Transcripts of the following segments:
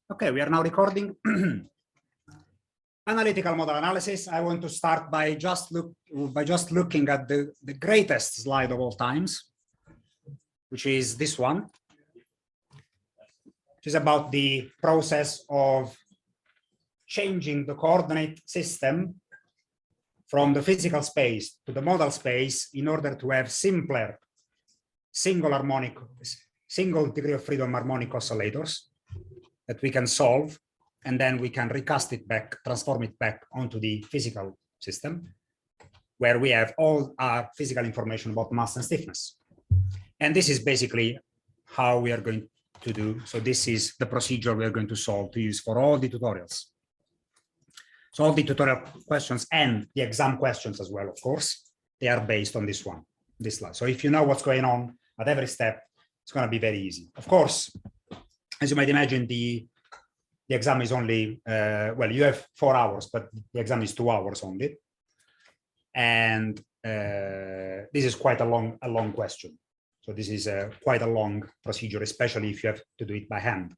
Okay, we are now recording analytical model analysis. I want to start by just looking at the greatest slide of all times, which is this one, which is about the process of changing the coordinate system from the physical space to the model space in order to have simpler single degree of freedom harmonic oscillators that we can solve, and then we can recast it back, transform it back onto the physical system, where we have all our physical information about mass and stiffness. And this is basically how we are going to do. So this is the procedure we are going to use for all the tutorials. So all the tutorial questions and the exam questions as well, of course, they are based on this slide. So if you know what's going on at every step, it's going to be very easy. Of course, as you might imagine, the exam is only, well, you have 4 hours, but the exam is 2 hours only. And this is quite a long question. So this is quite a long procedure, especially if you have to do it by hand.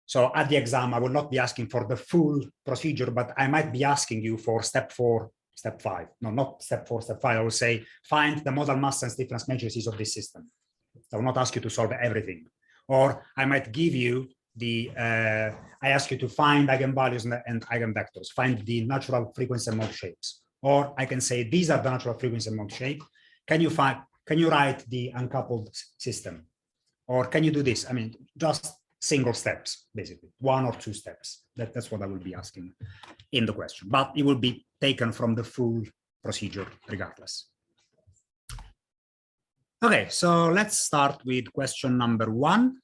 So at the exam, I will not be asking for the full procedure, but I might be asking you for step 4, step 5. No, not step 4, step 5. I will say, find the model mass and stiffness matrices of this system. I will not ask you to solve everything. Or I might give you I ask you to find eigenvalues and eigenvectors, find the natural frequency and mode shapes. Or I can say, these are the natural frequency and mode shape. Can you write the uncoupled system? Or can you do this? I mean, just single steps, basically, 1 or 2 steps. That's what I will be asking in the question, but it will be taken from the full procedure regardless. Okay, so let's start with question number 1,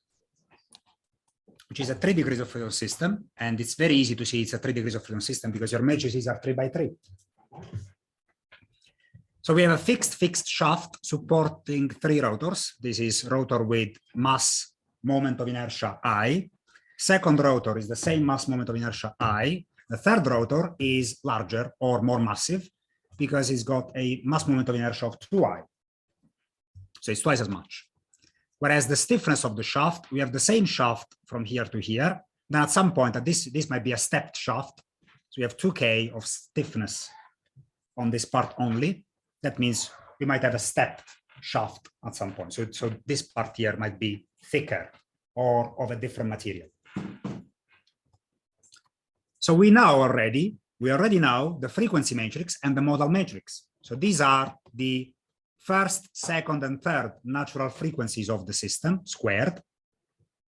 which is a 3 degrees of freedom system. And it's very easy to see it's a 3 degrees of freedom system because your matrices are 3 by 3. So we have a fixed shaft supporting 3 rotors. This is rotor with mass moment of inertia I. Second rotor is the same mass moment of inertia I. The third rotor is larger or more massive because it's got a mass moment of inertia of 2I. So it's twice as much. Whereas the stiffness of the shaft, we have the same shaft from here to here. Then at some point, this might be a stepped shaft. So we have 2K of stiffness on this part only. That means we might have a stepped shaft at some point. So this part here might be thicker or of a different material. So we already know the frequency matrix and the modal matrix. So these are the first, second, and third natural frequencies of the system squared.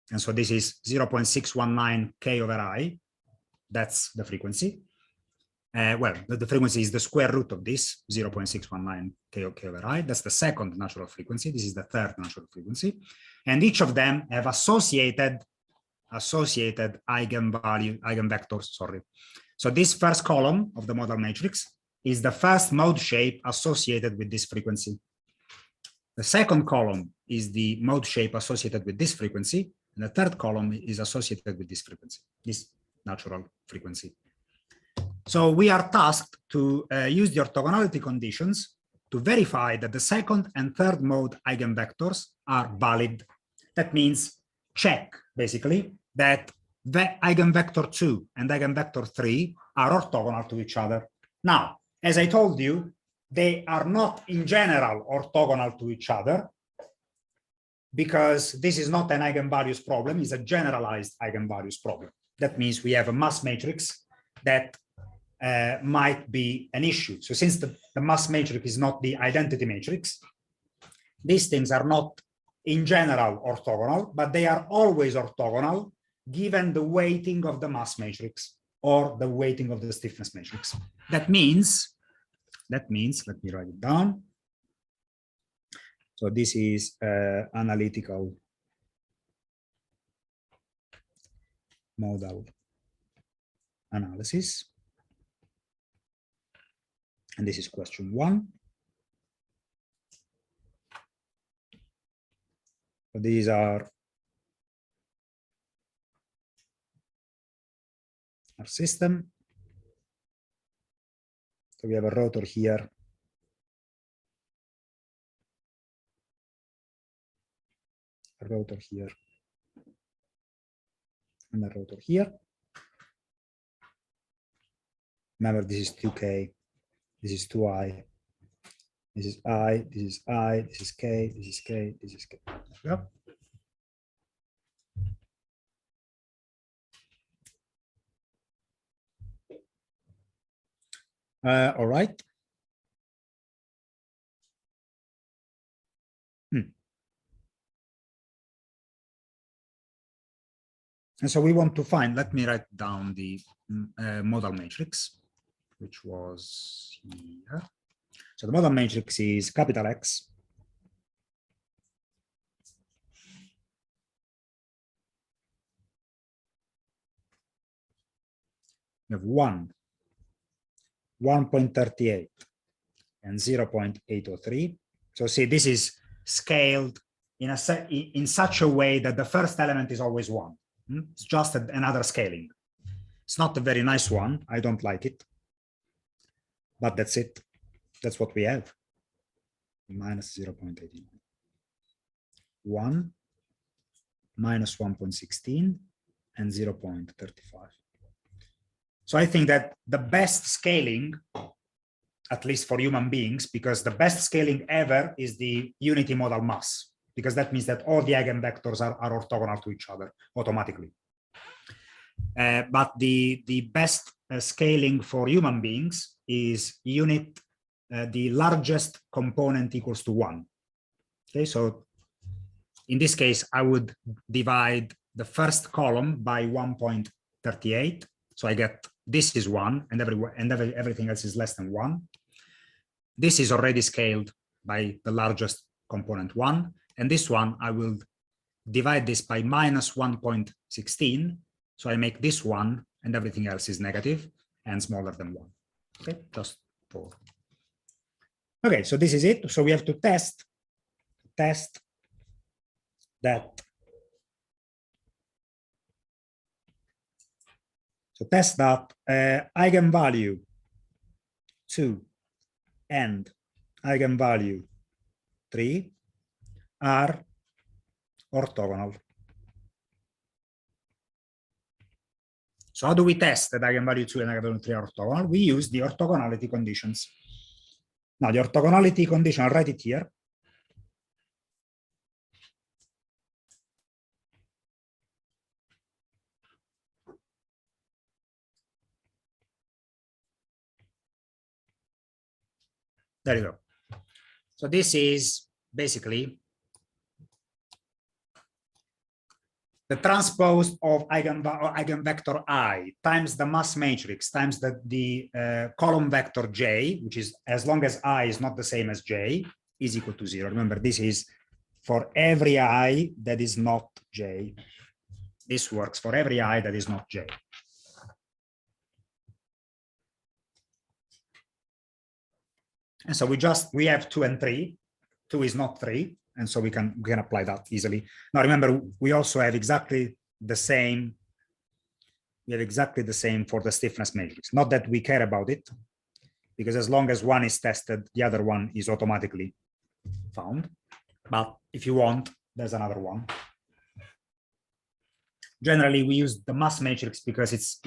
And so this is 0.619 K over I. That's the frequency. Well, the frequency is the square root of this, 0.619 K over I. That's the second natural frequency. This is the third natural frequency. And each of them have associated eigenvectors, sorry. So this first column of the modal matrix is the first mode shape associated with this frequency. The second column is the mode shape associated with this frequency, and the third column is associated with this frequency, this natural frequency. So we are tasked to use the orthogonality conditions to verify that the second and third mode eigenvectors are valid. That means check, basically, that the eigenvector 2 and eigenvector 3 are orthogonal to each other. Now, as I told you, they are not in general orthogonal to each other because this is not an eigenvalues problem, it's a generalized eigenvalues problem. That means we have a mass matrix that might be an issue. So since the mass matrix is not the identity matrix, these things are not in general orthogonal, but they are always orthogonal given the weighting of the mass matrix or the weighting of the stiffness matrix. That means, let me write it down. So this is analytical modal analysis. And this is question 1. So these are our system. So we have a rotor here. A rotor here. and a rotor here. Remember, this is 2k, this is 2i, this is I, this is I, this is k, this is k, this is k. Yep. All right. And so we want to find, let me write down the model matrix, which was here. So the model matrix is capital X. We have 1, 1.38, and 0.803. So see, this is scaled in such a way that the first element is always 1. It's just another scaling. It's not a very nice one. I don't like it. But that's it. That's what we have. Minus 0.89. 1, minus 1.16, and 0.35. So I think that the best scaling, at least for human beings, because the best scaling ever is the unity model mass, because that means that all the eigenvectors are orthogonal to each other automatically. But the best scaling for human beings is unit, the largest component equals to 1. Okay, so in this case, I would divide the first column by 1.38. So I get this is 1, and everything else is less than 1. This is already scaled by the largest component 1. And this one, I will divide this by minus 1.16. So I make this 1, and everything else is negative and smaller than 1. Okay, just for. Okay, so this is it. So we have to test that. So test that eigenvalue 2 and eigenvalue 3 are orthogonal. So how do we test that eigenvalue 2 and eigenvalue 3 are orthogonal? We use the orthogonality conditions. Now the orthogonality condition, I'll write it here. There you go. So this is basically the transpose of eigenvector I times the mass matrix times the column vector J, which is, as long as I is not the same as J, is equal to 0. Remember, this is for every I that is not J. This works for every I that is not J. And so we have 2 and 3. 2 is not 3. And so we can apply that easily. Now, remember, we also have exactly the same. We have exactly the same for the stiffness matrix. Not that we care about it, because as long as one is tested, the other one is automatically found. But if you want, there's another one. Generally, we use the mass matrix because it's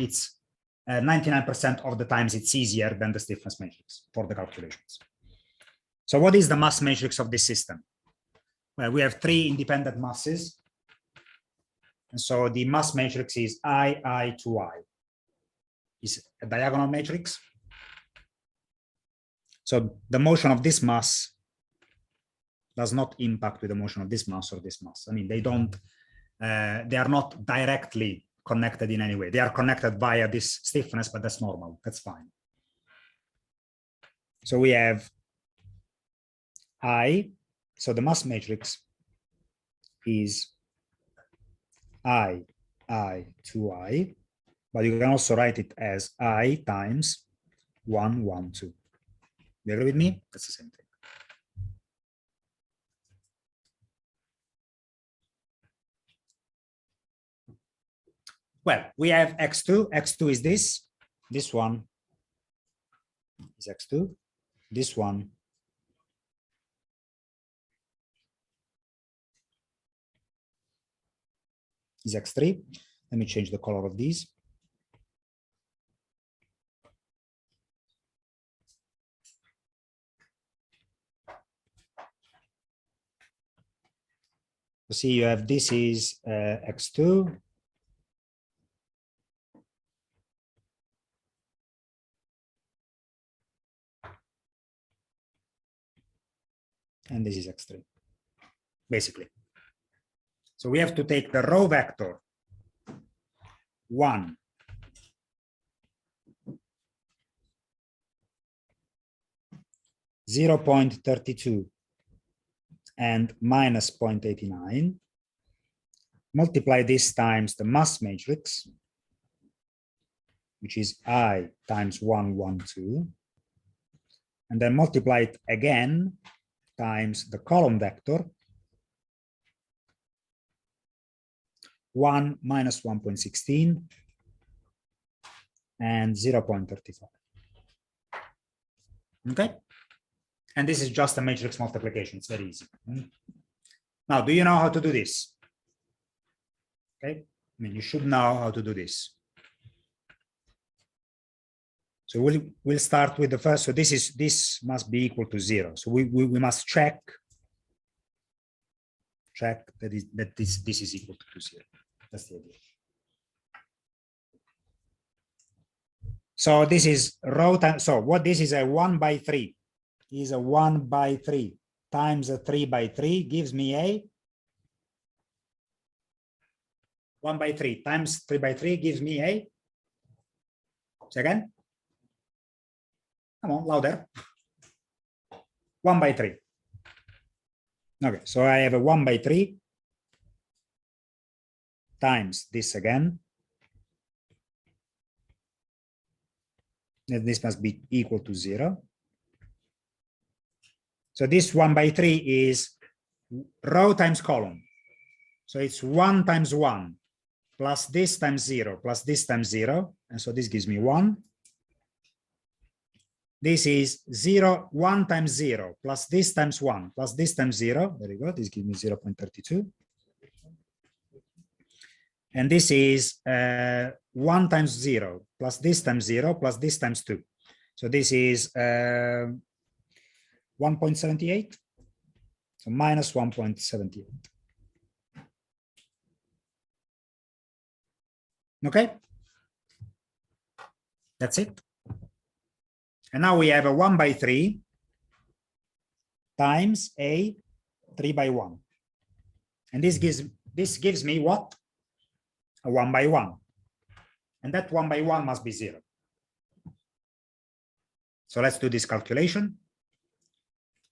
99% of the times it's easier than the stiffness matrix for the calculations. So what is the mass matrix of this system? Well, we have 3 independent masses. And so the mass matrix is I to I. Is a diagonal matrix. So the motion of this mass does not impact with the motion of this mass or this mass. I mean, they are not directly connected in any way. They are connected via this stiffness, but that's normal. That's fine. So we have I. So the mass matrix is I to I, but you can also write it as I times 1, 1, 2. You agree with me? That's the same thing. Well, we have x2. x2 is this. This one is x2. This one is x3. Let me change the color of these. See, you have this is x2. And this is x3, basically. So we have to take the row vector 1, 0.32 and minus 0.89, multiply this times the mass matrix, which is I times 1, 1, 2, and then multiply it again times the column vector 1 minus 1.16 and 0.35. Okay, and this is just a matrix multiplication. It's very easy. Now, do you know how to do this? Okay, I mean, you should know how to do this. So we'll start with the first. So this must be equal to 0. So we must check that this is equal to 0. That's the idea. So this is row time. So what this is a 1 by 3 is a 1 by 3 times a 3 by 3 gives me a 1 by 3 times 3 by 3 gives me a second. Come on, louder. 1 by 3. Okay, so I have a 1 by 3 times this again. And this must be equal to 0. So this 1 by 3 is row times column. So it's 1 times 1 plus this times 0 plus this times 0. And so this gives me 1. This is 0, 1 times 0 plus this times 1 plus this times 0. Very good. This gives me 0.32. And this is 1 times 0 plus this times 0 plus this times 2. So this is 1.78. So minus 1.78. Okay. That's it. And now we have a 1 by 3 times a 3 by 1. And this gives me what? A 1 by 1. And that 1 by 1 must be 0. So let's do this calculation.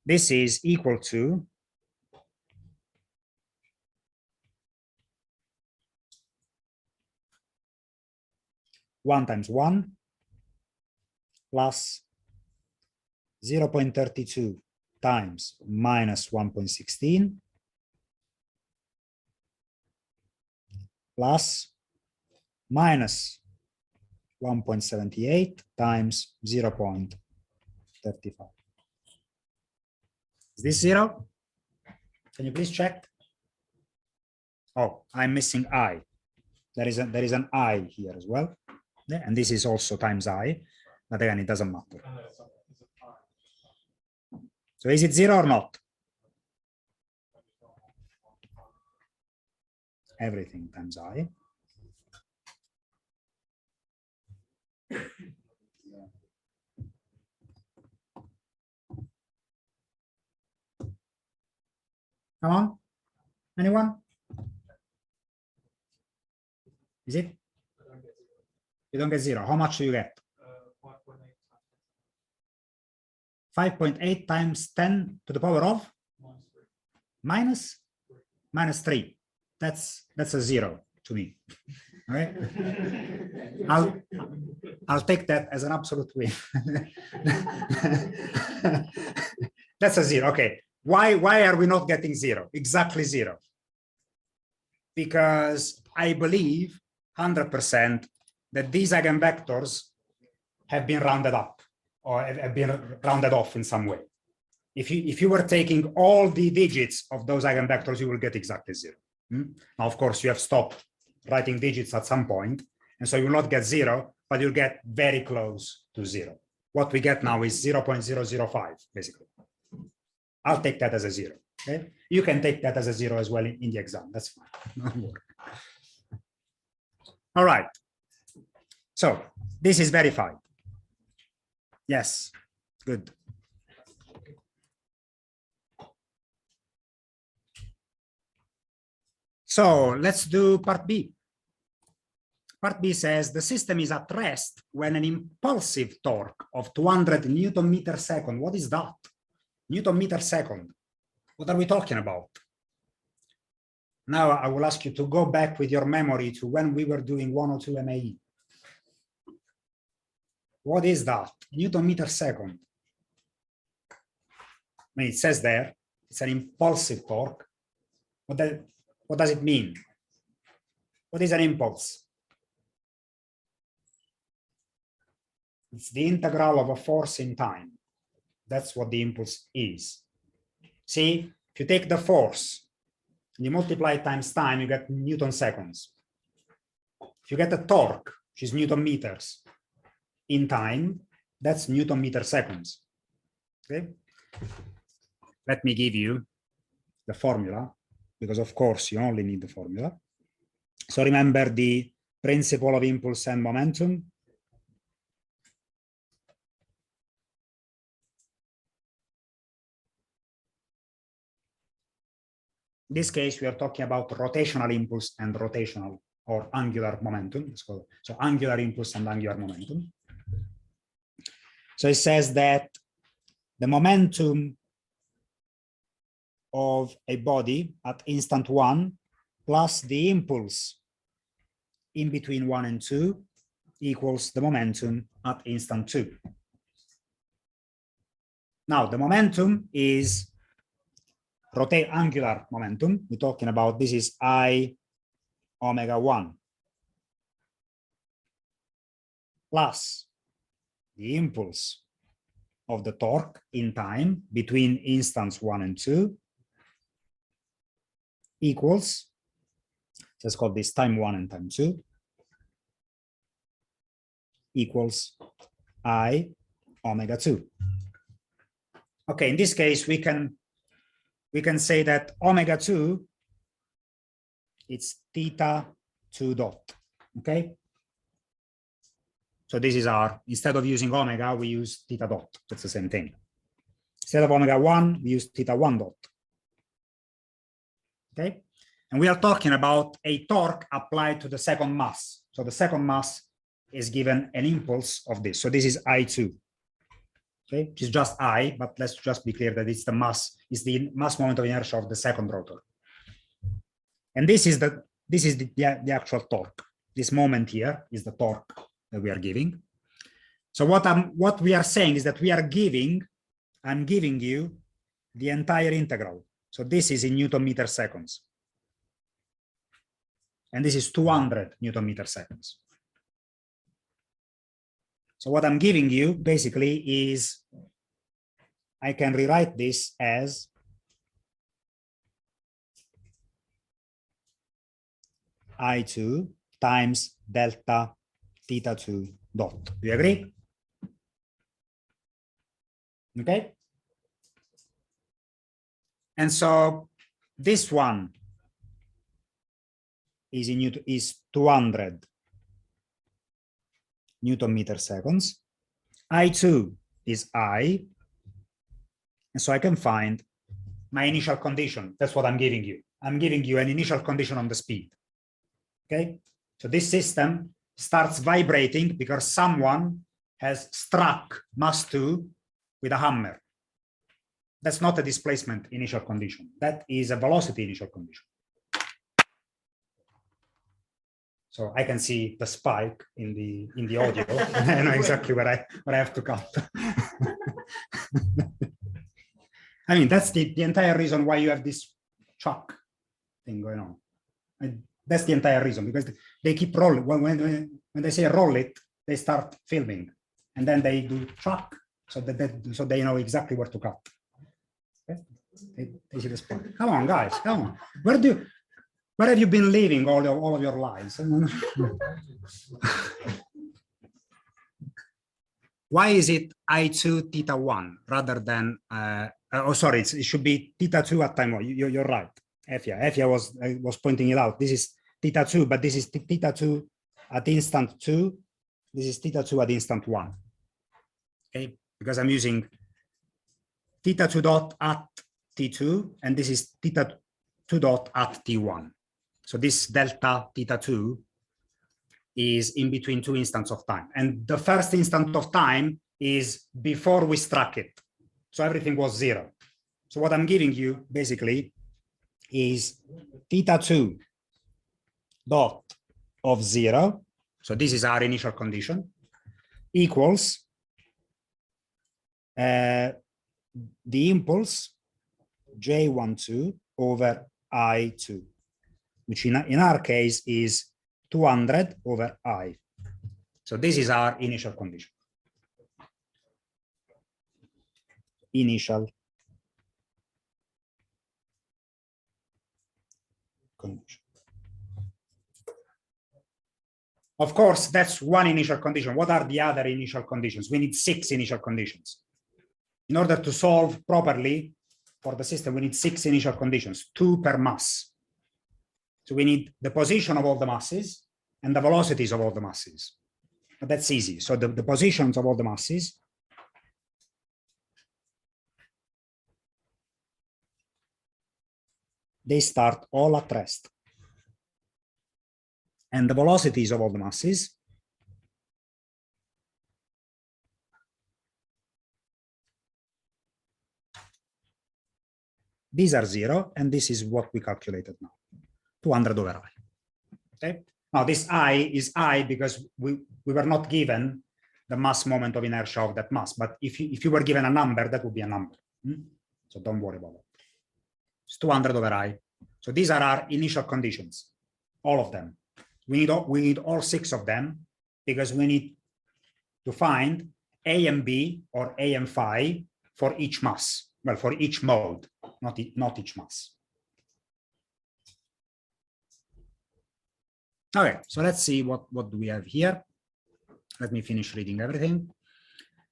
This is equal to 1 times 1 plus 0.32 times minus 1.16 plus minus 1.78 times 0.35. Is this 0? Can you please check? Oh, I'm missing I. There is an I here as well. Yeah, and this is also times I, but again, it doesn't matter. So is it 0 or not? Everything times I. Come on, anyone? Is it? You don't get 0. How much do you get? 5.8 times 10 to the power of? Minus 3. That's a 0 to me. All right. I'll take that as an absolute win. That's a 0. Okay. Why are we not getting 0? Exactly 0. Because I believe 100% that these eigenvectors have been rounded up or have been rounded off in some way. If you were taking all the digits of those eigenvectors, you will get exactly 0. Now, of course, you have stopped writing digits at some point. And so you will not get 0, but you'll get very close to 0. What we get now is 0.005, basically. I'll take that as a 0. Okay? You can take that as a 0 as well in the exam. That's fine. No worry. All right. So this is verified. Yes, good. So let's do part B. Part B says the system is at rest when an impulsive torque of 200 Newton meter second. What is that? Newton meter second. What are we talking about? Now I will ask you to go back with your memory to when we were doing 102 MAE. What is that? Newton meter second. I mean, it says there, it's an impulsive torque. What does it mean? What is an impulse? It's the integral of a force in time. That's what the impulse is. See, if you take the force, you multiply it times time, you get Newton seconds. If you get a torque, which is Newton meters, in time, that's Newton meter seconds. Okay? Let me give you the formula, because of course you only need the formula. So remember the principle of impulse and momentum. In this case, we are talking about rotational impulse and rotational or angular momentum. Let's call it. So angular impulse and angular momentum. So it says that the momentum of a body at instant 1 plus the impulse in between 1 and 2 equals the momentum at instant 2. Now, the momentum is angular momentum. We're talking about this is I omega 1 plus the impulse of the torque in time between instants 1 and 2 equals, let's call this time 1 and time 2, equals I omega 2. Okay, in this case, we can say that omega 2, it's theta 2 dot, okay? So this is our, instead of using omega, we use theta dot. That's the same thing. Instead of omega 1, we use theta 1 dot. Okay? And we are talking about a torque applied to the second mass. So the second mass is given an impulse of this. So this is I2. Okay, which is just I, but let's just be clear that it's the mass, is the mass moment of inertia of the second rotor. And this is the actual torque. This moment here is the torque that we are giving. So what we are saying is that I'm giving you the entire integral. So this is in Newton meter seconds. And this is 200 Newton meter seconds. So what I'm giving you basically is, I can rewrite this as I2 times delta theta 2 dot. Do you agree? Okay. And so this one is in Newton, is 200 Newton meter seconds. I2 is I. And so I can find my initial condition. That's what I'm giving you. I'm giving you an initial condition on the speed. Okay. So this system starts vibrating because someone has struck mass 2 with a hammer. That's not a displacement initial condition. That is a velocity initial condition. So I can see the spike in the audio. I know exactly where I have to cut. I mean, that's the entire reason why you have this chuck thing going on. And that's the entire reason, because they keep rolling. When they say roll it, they start filming, and then they do chuck, so so they know exactly where to cut. Okay? They see the spike. Come on, guys, come on. Where have you been living all of your lives? Why is it I2 theta 1 rather than, oh, sorry, it should be theta 2 at time 1. You're right. Efia was pointing it out. This is theta 2, but this is theta 2 at instant 2. This is theta 2 at instant 1. Okay, because I'm using theta 2 dot at T2, and this is theta 2 dot at T1. So this delta theta 2 is in between two instants of time. And the first instant of time is before we struck it. So everything was 0. So what I'm giving you basically is theta 2 dot of 0. So this is our initial condition, equals the impulse J12 over I2, which in our case is 200 over I. So this is our initial condition. Initial condition. Of course, that's one initial condition. What are the other initial conditions? We need 6 initial conditions. In order to solve properly for the system, we need 6 initial conditions, 2 per mass. So we need the position of all the masses and the velocities of all the masses. But that's easy. So the positions of all the masses they start all at rest. And the velocities of all the masses these are 0, and this is what we calculated now, 200 over I. Okay. Now this I is I because we were not given the mass moment of inertia of that mass. But if you were given a number, that would be a number. So don't worry about it. It's 200 over I. So these are our initial conditions, all of them. We need all 6 of them because we need to find A and B or A and phi for each mass. Well, for each mode, not each mass. Okay, so let's see what do we have here. Let me finish reading everything.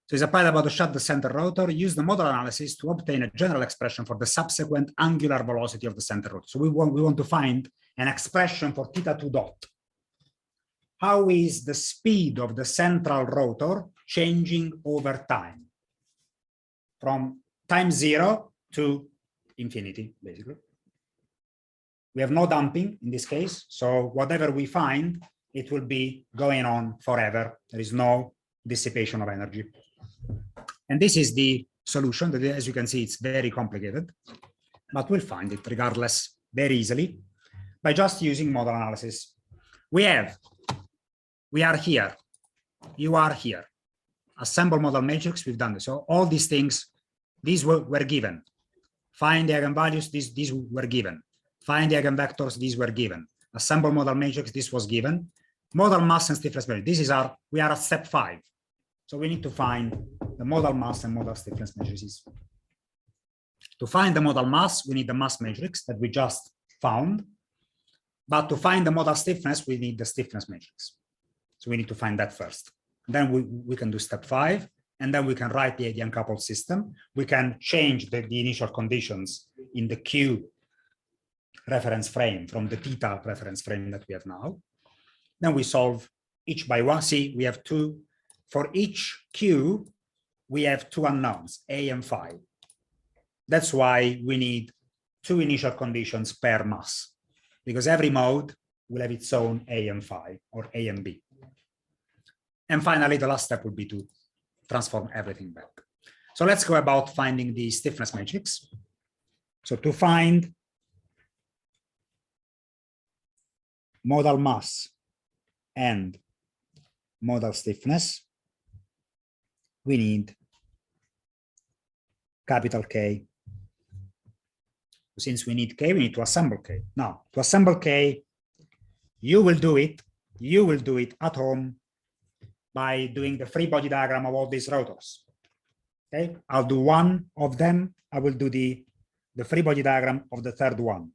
So it's applied about to shut the center rotor, use the model analysis to obtain a general expression for the subsequent angular velocity of the center rotor. So we want to find an expression for theta 2 dot. How is the speed of the central rotor changing over time? From time 0 to infinity, basically. We have no damping in this case, so whatever we find, it will be going on forever. There is no dissipation of energy. And this is the solution. As you can see, it's very complicated, but we'll find it regardless very easily by just using model analysis. We are here, you are here. Assemble model matrix, we've done this. So all these things, these were given. Find the eigenvalues, these were given. Find the eigenvectors, these were given. Assemble model matrix, this was given. Model mass and stiffness matrix. We are at step 5. So we need to find the model mass and model stiffness matrices. To find the model mass, we need the mass matrix that we just found. But to find the model stiffness, we need the stiffness matrix. So we need to find that first. Then we can do step 5, and then we can write the uncoupled system. We can change the initial conditions in the Q reference frame from the theta reference frame that we have now. Then we solve each by one. See, we have 2. For each Q, we have 2 unknowns, A and phi. That's why we need 2 initial conditions per mass, because every mode will have its own A and phi, or A and B. And finally, the last step would be to transform everything back. So let's go about finding the stiffness matrix. So to find modal mass and modal stiffness, we need capital K. Since we need K, we need to assemble K. Now, to assemble K, you will do it at home by doing the free body diagram of all these rotors. Okay, I'll do one of them. I will do the free body diagram of the third one.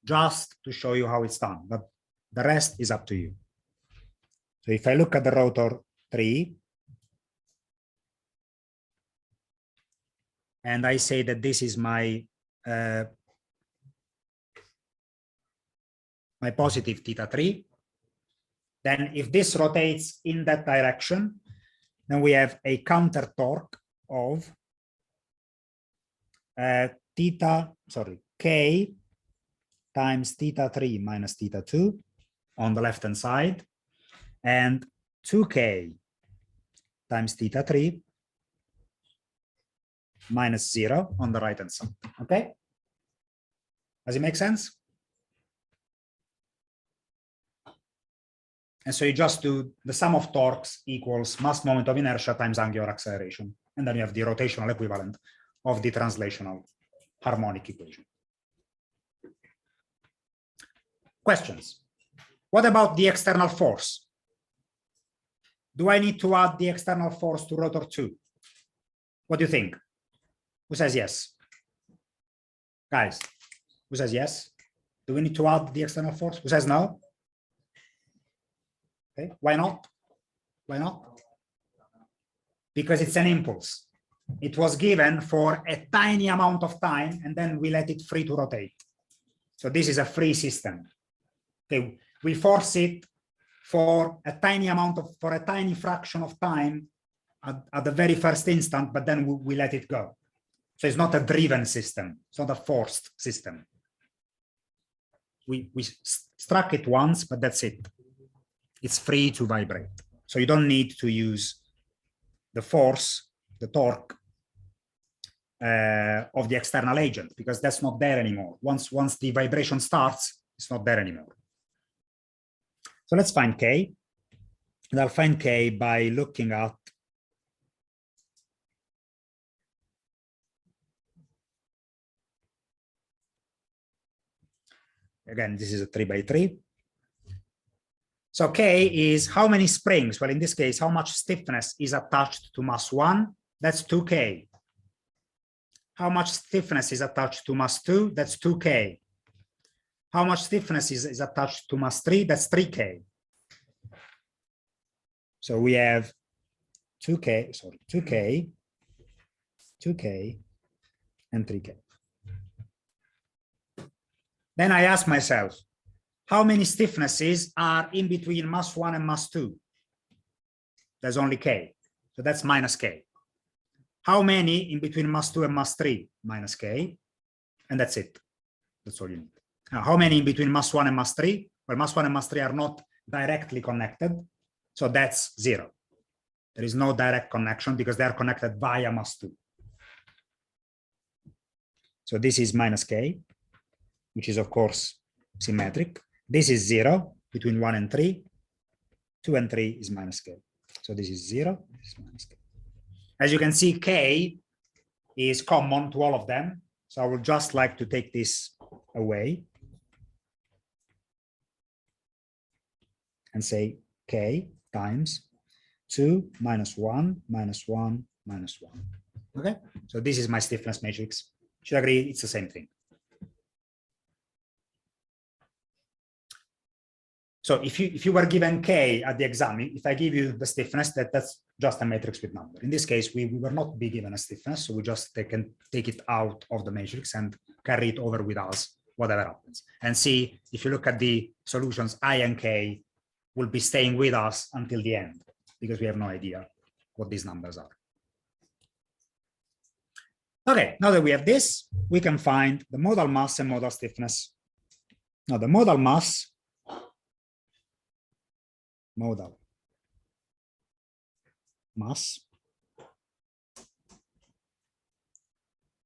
just to show you how it's done, but the rest is up to you. So if I look at the rotor 3, and I say that this is my my positive θ3, then if this rotates in that direction, then we have a counter torque of K times θ3 minus θ2 on the left hand side, and 2K times θ3 minus 0 on the right hand side. Okay, does it make sense? And so you just do the sum of torques equals mass moment of inertia times angular acceleration, and then you have the rotational equivalent of the translational harmonic equation. Questions? What about the external force? Do I need to add the external force to rotor 2? What do you think? Who says yes? Guys, who says yes? Do we need to add the external force? Who says no? Okay, why not? Why not? Because it's an impulse. It was given for a tiny amount of time, and then we let it free to rotate. So this is a free system. Okay, we force it for a tiny amount of, for a tiny fraction of time at the very first instant, but then we let it go. So it's not a driven system. It's not a forced system. We struck it once, but that's it. It's free to vibrate. So you don't need to use the force, the torque of the external agent, because that's not there anymore. Once the vibration starts, it's not there anymore. So let's find K. And I'll find K by looking at again, this is a 3x3. So K is how many springs? Well, in this case, how much stiffness is attached to mass 1? That's 2K. How much stiffness is attached to mass 2? That's 2K. How much stiffness is attached to mass 3? That's 3K. So we have 2K, sorry, 2K, 2K, and 3K. Then I ask myself, how many stiffnesses are in between mass 1 and mass 2? There's only K. So that's minus K. How many in between mass 2 and mass 3? Minus K. And that's it. That's all you need. Now, how many in between mass 1 and mass 3? Well, mass 1 and mass 3 are not directly connected. So that's 0. There is no direct connection because they are connected via mass 2. So this is minus K, which is, of course, symmetric. This is 0 between 1 and 3. 2 and 3 is minus K. So this is 0, this is minus K. As you can see, K is common to all of them. So I would just like to take this away and say K times 2 minus 1 minus 1 minus 1. Okay, so this is my stiffness matrix. Should agree it's the same thing. So if you were given K at the exam, if I give you the stiffness, that's just a matrix with number. In this case, we will not be given a stiffness, so we just take it out of the matrix and carry it over with us, whatever happens. And see, if you look at the solutions, I and K will be staying with us until the end, because we have no idea what these numbers are. Okay, now that we have this, we can find the modal mass and modal stiffness. Now the modal mass,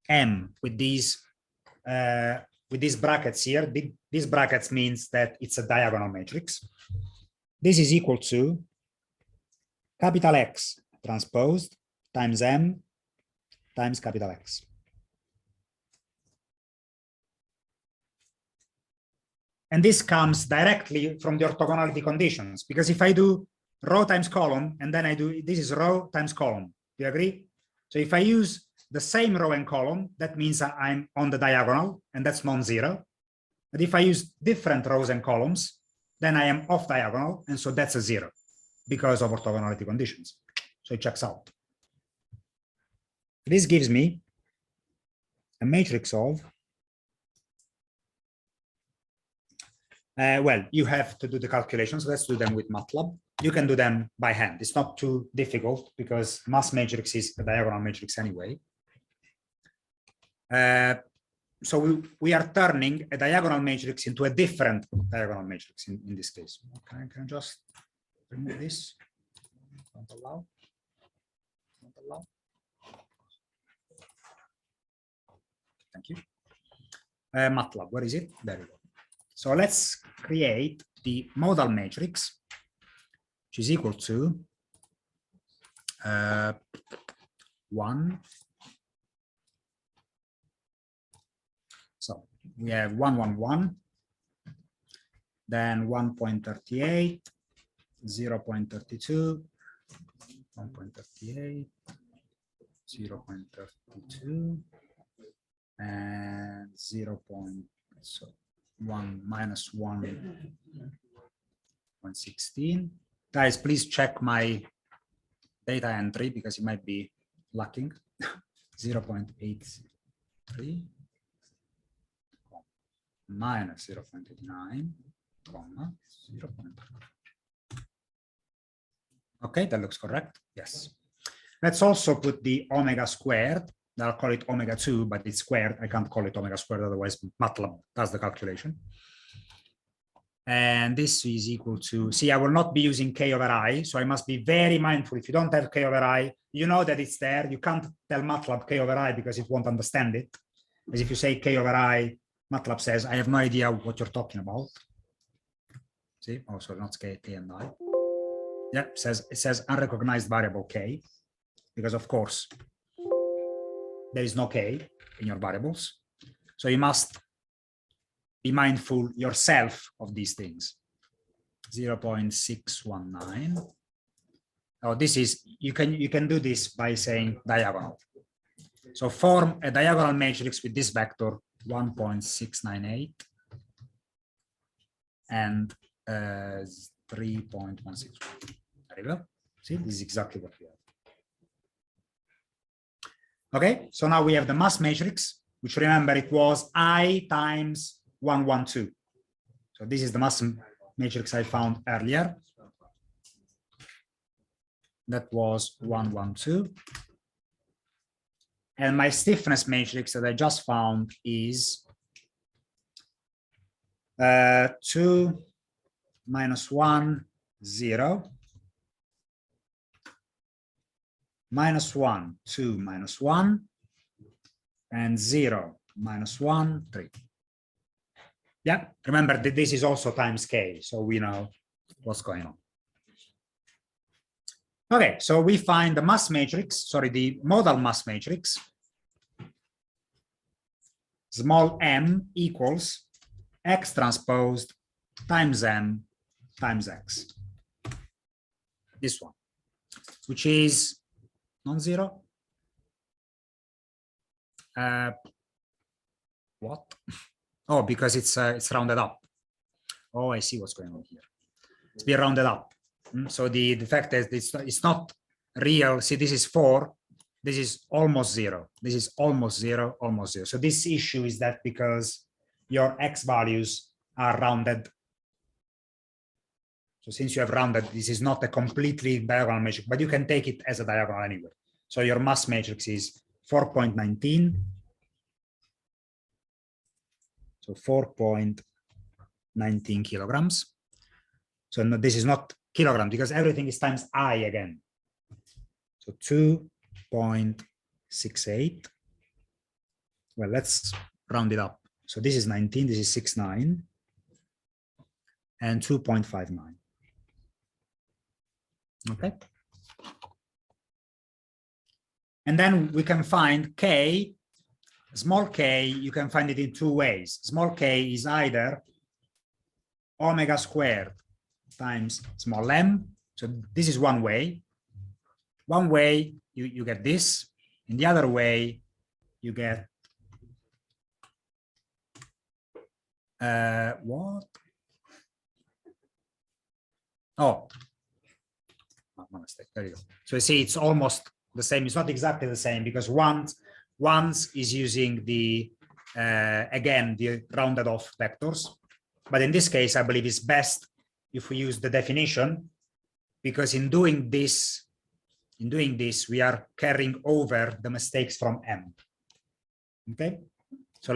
M with these brackets here. These brackets means that it's a diagonal matrix. This is equal to capital X transposed times M times capital X. And this comes directly from the orthogonality conditions, because if I do row times column, and then I do, this is row times column, do you agree? So if I use the same row and column, that means I'm on the diagonal, and that's non-zero. But if I use different rows and columns, then I am off diagonal, and so that's a 0 because of orthogonality conditions. So it checks out. This gives me a matrix of, well, you have to do the calculations. Let's do them with MATLAB. You can do them by hand. It's not too difficult because mass matrix is a diagonal matrix anyway. So we are turning a diagonal matrix into a different diagonal matrix in this case. Okay, I can just remove this. Don't allow. Don't allow. Thank you. MATLAB, where is it? There we go. So let's create the modal matrix, which is equal to 1. So we have 1, 1, 1, then 1.38, 0.32, 1.38, 0.32, and 0.1 minus 1.16. Guys, please check my data entry because it might be lacking. 0.83 minus 0.89, comma 0.3. Okay, that looks correct. Yes. Let's also put the omega squared. I'll call it omega 2, but it's squared. I can't call it omega squared, otherwise MATLAB does the calculation. And this is equal to, see, I will not be using k over I, so I must be very mindful. If you don't have k over I, you know that it's there. You can't tell MATLAB k over I because it won't understand it. As if you say k over I, MATLAB says, I have no idea what you're talking about. See, oh, sorry, not k and I. Yeah, it says unrecognized variable k, because of course, there is no k in your variables. So you must be mindful yourself of these things. 0.619. Oh, this is, you can do this by saying diagonal. So form a diagonal matrix with this vector 1.698 and 3.161. There you go. See, this is exactly what we have. Okay, so now we have the mass matrix, which remember it was I times 112. So this is the mass matrix I found earlier. That was 112. And my stiffness matrix that I just found is 2 minus 1, 0. Minus 1, 2 minus 1, and 0 minus 1, 3. Yeah, remember that this is also times k, so we know what's going on. Okay, so we find the mass matrix, sorry, the modal mass matrix, small m equals x transposed times m times x. This one, which is non-zero. What? Oh, because it's rounded up. Oh, I see what's going on here. It's been rounded up. So the fact that it's not real. See, this is 4. This is almost 0. This is almost 0, almost 0. So this issue is that because your x values are rounded. So since you have rounded, this is not a completely diagonal matrix, but you can take it as a diagonal anyway. So your mass matrix is 4.19. So 4.19 kilograms. So no, this is not kilogram because everything is times I again. So 2.68. Well, let's round it up. So this is 19, this is 69, and 2.59. Okay. And then we can find k, small k, you can find it in 2 ways. Small k is either omega squared times small m. So this is one way. One way you get this. In the other way, you get What? Oh, no mistake. There you go. So you see, it's almost the same. It's not exactly the same because once is using the again the rounded off vectors, but in this case, I believe it's best if we use the definition, because in doing this, we are carrying over the mistakes from M. Okay, so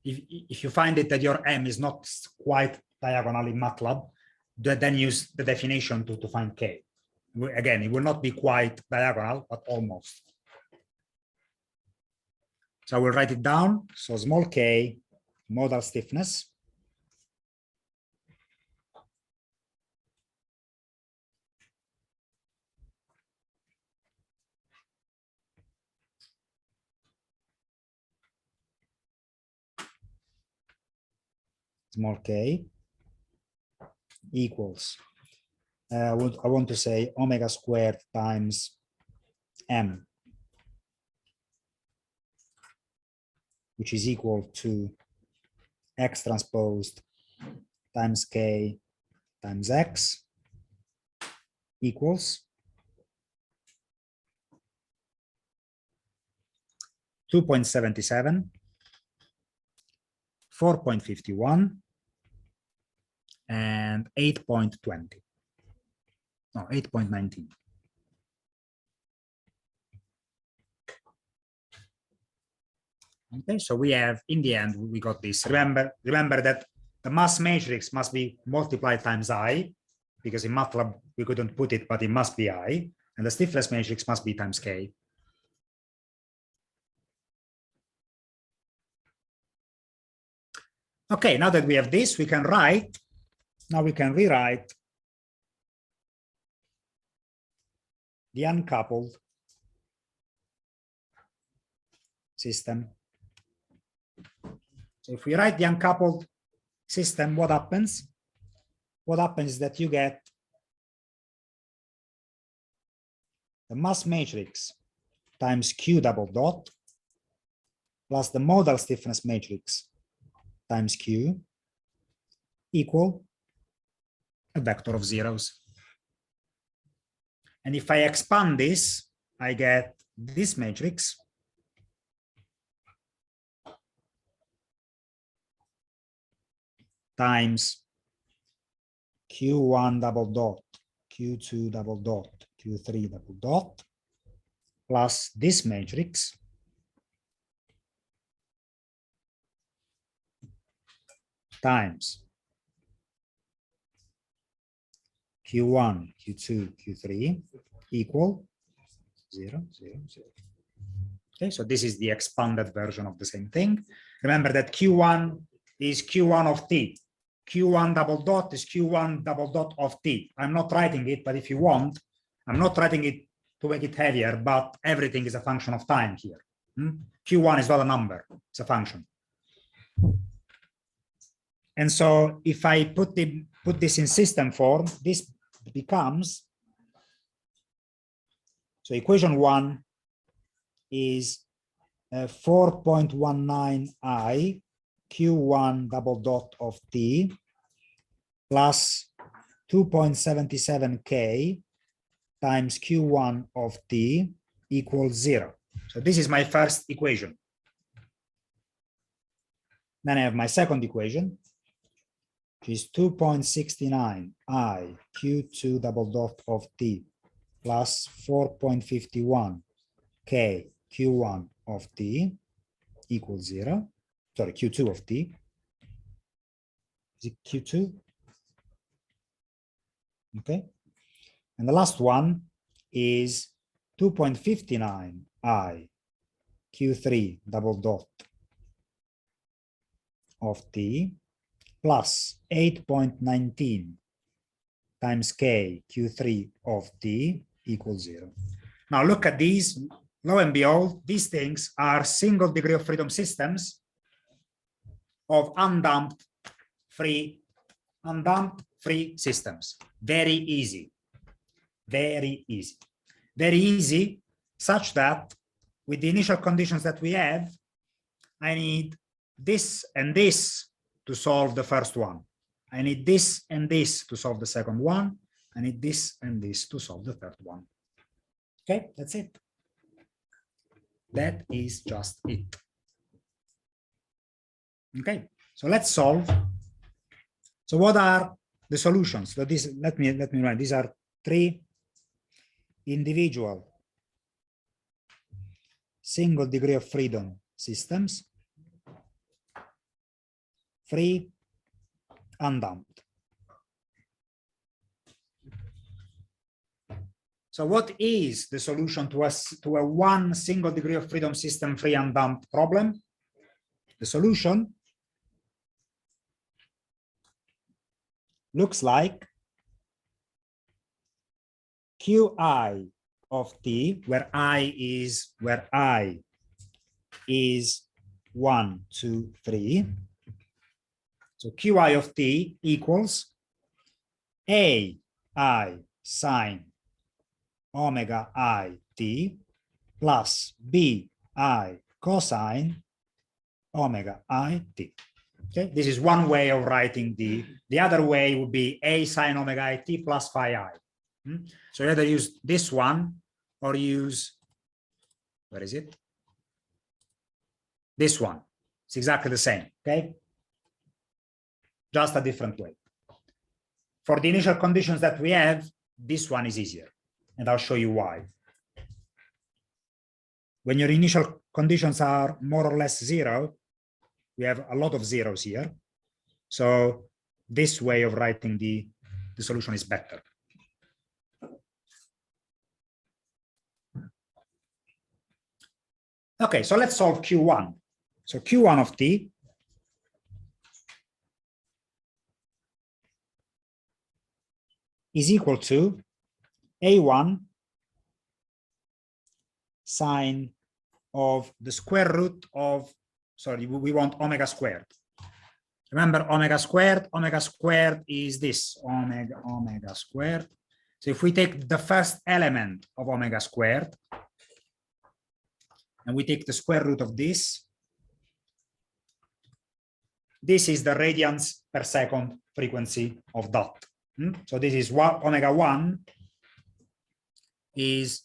if you find it that your M is not quite diagonal in MATLAB, then use the definition to find K. Again, it will not be quite diagonal, but almost. So I will write it down. So small k, modal stiffness. Small k equals, I want to say omega squared times M, which is equal to x transposed times k times x equals 2.77, 4.51, and 8.20. No, 8.19. Okay, so we have, in the end, we got this. Remember that the mass matrix must be multiplied times I, because in MATLAB we couldn't put it, but it must be I, and the stiffness matrix must be times K. Okay, now that we have this, we can write, now we can rewrite the uncoupled system. So if we write the uncoupled system, what happens? What happens is that you get the mass matrix times Q double dot plus the modal stiffness matrix times Q equal a vector of zeros. And if I expand this, I get this matrix times Q1 double dot, Q2 double dot, Q3 double dot, plus this matrix times Q1, Q2, Q3 equal 0, 0, 0. Okay, so this is the expanded version of the same thing. Remember that Q1 is Q1 of T. Q1 double dot is Q1 double dot of T. I'm not writing it, but if you want, I'm not writing it to make it heavier, but everything is a function of time here. Q1 is not a number, it's a function. And so if I put this in system form, this becomes, so equation 1 is 4.19i Q1 double dot of T plus 2.77k times Q1 of T equals 0. So this is my first equation. Then I have my second equation, which is 2.69 I Q2 double dot of T plus 4.51 K Q1 of T equals 0. Sorry, Q2 of T. Is it Q2? Okay. And the last one is 2.59 I Q3 double dot of T plus 8.19 times K Q3 of T equals 0. Now look at these. Lo and behold, these things are single degree of freedom systems of undamped free systems. Very easy. Very easy. Very easy, such that with the initial conditions that we have, I need this and this to solve the first one. I need this and this to solve the second one. I need this and this to solve the third one. Okay, that's it. That is just it. Okay, so let's solve. So what are the solutions? So this, let me write. These are three individual single degree of freedom systems, free, undamped. So what is the solution to a one single degree of freedom system free undamped problem? The solution looks like Qi of t, where I is 1, 2, 3. So Qi of t equals AI sine omega I t plus BI cosine omega I t. Okay, this is one way of writing the other way would be A sine omega I t plus phi I. So you either use this one or use, where is it? This one. It's exactly the same, okay? Just a different way. For the initial conditions that we have, this one is easier, and I'll show you why. When your initial conditions are more or less zero, we have a lot of zeros here. So this way of writing the solution is better. Okay, so let's solve Q1. So Q1 of t is equal to A1 sine of the square root of, sorry, we want omega squared. Remember omega squared is this, omega squared. So if we take the first element of omega squared, and we take the square root of this is the radians per second frequency of dot. So this is what omega 1 is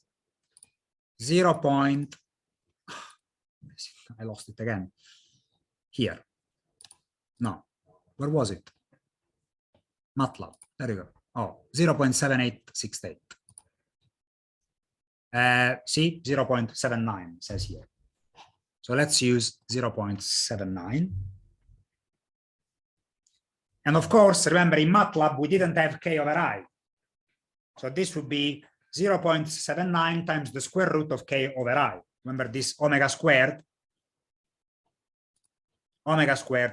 0. I lost it again. Here. No, where was it? MATLAB. There you go. Oh, 0.7868. See, 0.79 says here. So let's use 0.79. And of course, remember in MATLAB, we didn't have k over I. So this would be 0.79 times the square root of k over I. Remember this omega squared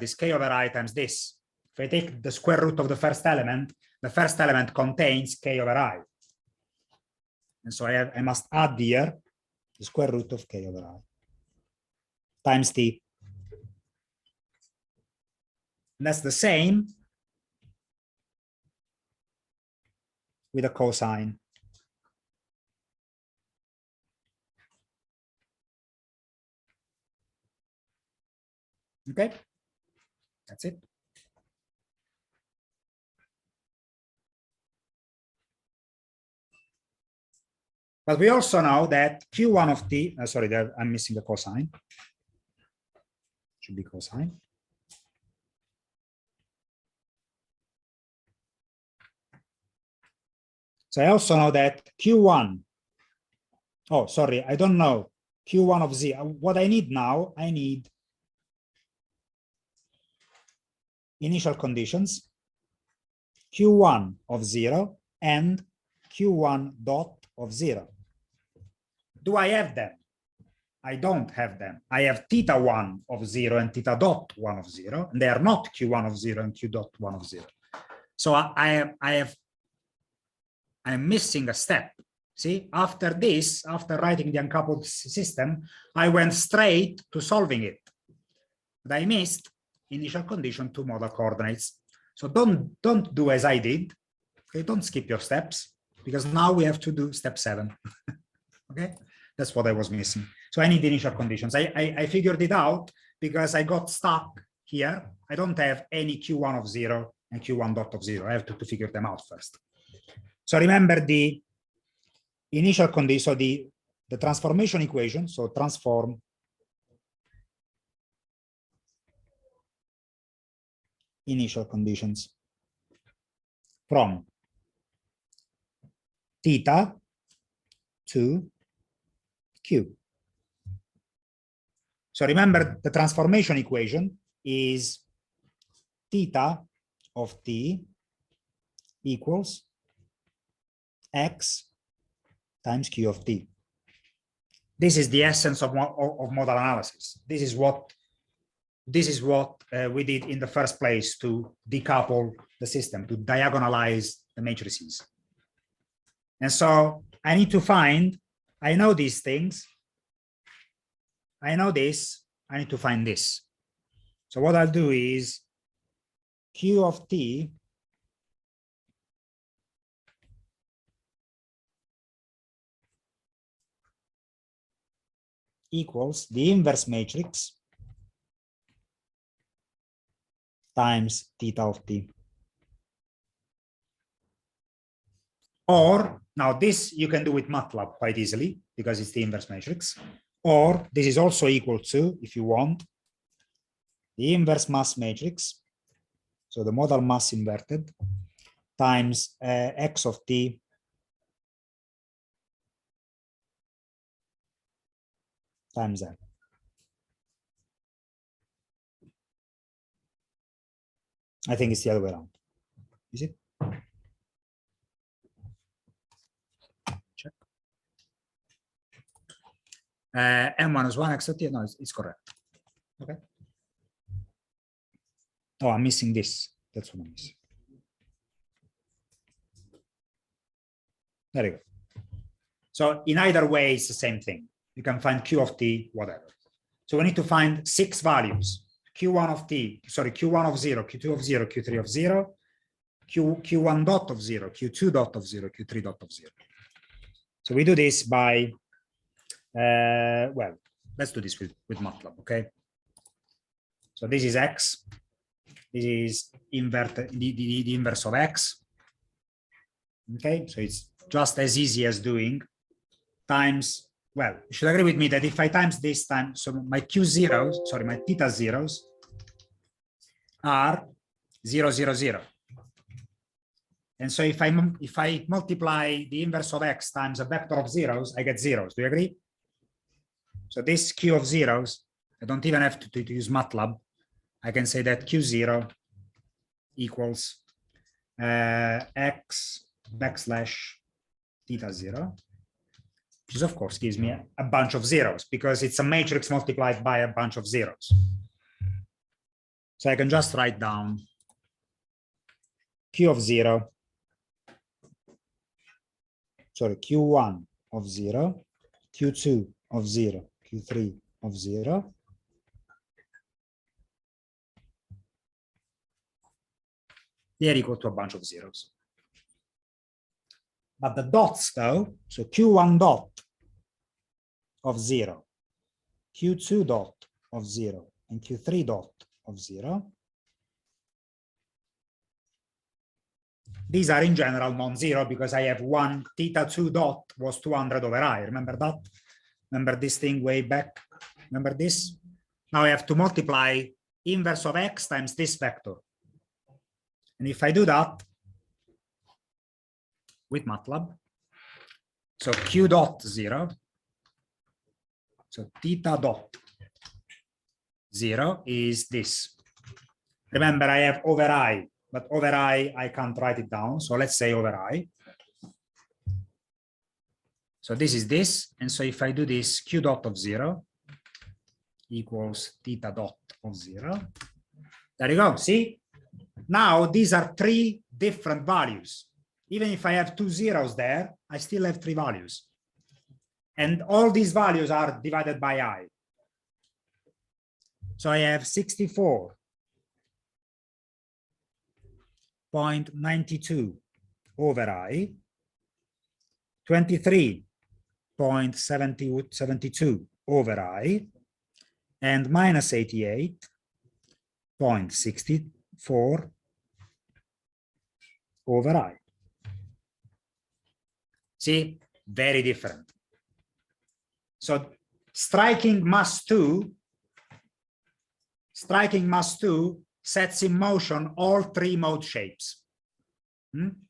is k over I times this. If I take the square root of the first element contains k over I. And so I must add here the square root of k over I times t. And that's the same with a cosine. Okay, that's it. But we also know that Q1 of t, sorry, there I'm missing the cosine. Should be cosine. So I also know that Q1, oh, sorry, I don't know Q1 of z. What I need now, I need initial conditions, Q1 of 0 and Q1 dot of 0. Do I have them? I don't have them. I have theta 1 of 0 and theta dot 1 of 0, and they are not Q1 of 0 and Q dot 1 of 0. So I'm missing a step. See, after this, after writing the uncoupled system, I went straight to solving it. But I missed initial condition to model coordinates. So don't do as I did. Okay, don't skip your steps, because now we have to do step 7. Okay, that's what I was missing. So I need initial conditions. I figured it out because I got stuck here. I don't have any Q1 of 0 and Q1 dot of 0. I have to figure them out first. So remember the initial condition, so the transformation equation, so transform initial conditions from theta to Q. So remember the transformation equation is theta of t equals x times Q of t. This is the essence of modal analysis. This is what we did in the first place to decouple the system, to diagonalize the matrices. And so I need to find, I know these things, I know this, I need to find this. So what I'll do is Q of t equals the inverse matrix times theta of t. Or, now this you can do with MATLAB quite easily because it's the inverse matrix. Or this is also equal to, if you want, the inverse mass matrix, so the modal mass inverted, times x of t times n. I think it's the other way around. Is it? Check. M minus 1 x of t. No, it's correct. Okay. Oh, I'm missing this. That's what I'm missing. There you go. So in either way, it's the same thing. You can find Q of t, whatever. So we need to find 6 values. Q1 of t, sorry, Q1 of 0, Q2 of 0, Q3 of 0, Q1 dot of 0, Q2 dot of 0, Q3 dot of 0. So we do this by, well, let's do this with MATLAB, okay? So this is x. This is the inverse of x. Okay, so it's just as easy as doing times, well, you should agree with me that if I times this time, so my Q zeros, sorry, my theta zeros are 0, 0, 0. And so if I multiply the inverse of x times a vector of zeros, I get zeros. Do you agree? So this Q of zeros, I don't even have to use MATLAB. I can say that Q0 equals x backslash theta 0, which is of course gives me a bunch of zeros because it's a matrix multiplied by a bunch of zeros. So I can just write down Q of 0, sorry, Q1 of 0, Q2 of 0, Q3 of 0. They're equal to a bunch of zeros. But the dots though, so Q1 dot of 0, Q2 dot of 0, and Q3 dot of 0, these are in general non-zero because I have one theta 2 dot was 200 over I. Remember that? Remember this thing way back? Remember this? Now I have to multiply inverse of x times this vector. And if I do that with MATLAB, so Q dot 0, so theta dot 0 is this. Remember, I have over I, but over I can't write it down. So let's say over I. So this is this. And so if I do this, Q dot of 0 equals theta dot of 0. There you go. See? Now these are 3 different values. Even if I have 2 zeros there, I still have 3 values. And all these values are divided by I. So I have 64.92 over I, 23.72 over I, and minus 88.9 0.64 over I. See, very different. So striking mass 2 sets in motion all three mode shapes,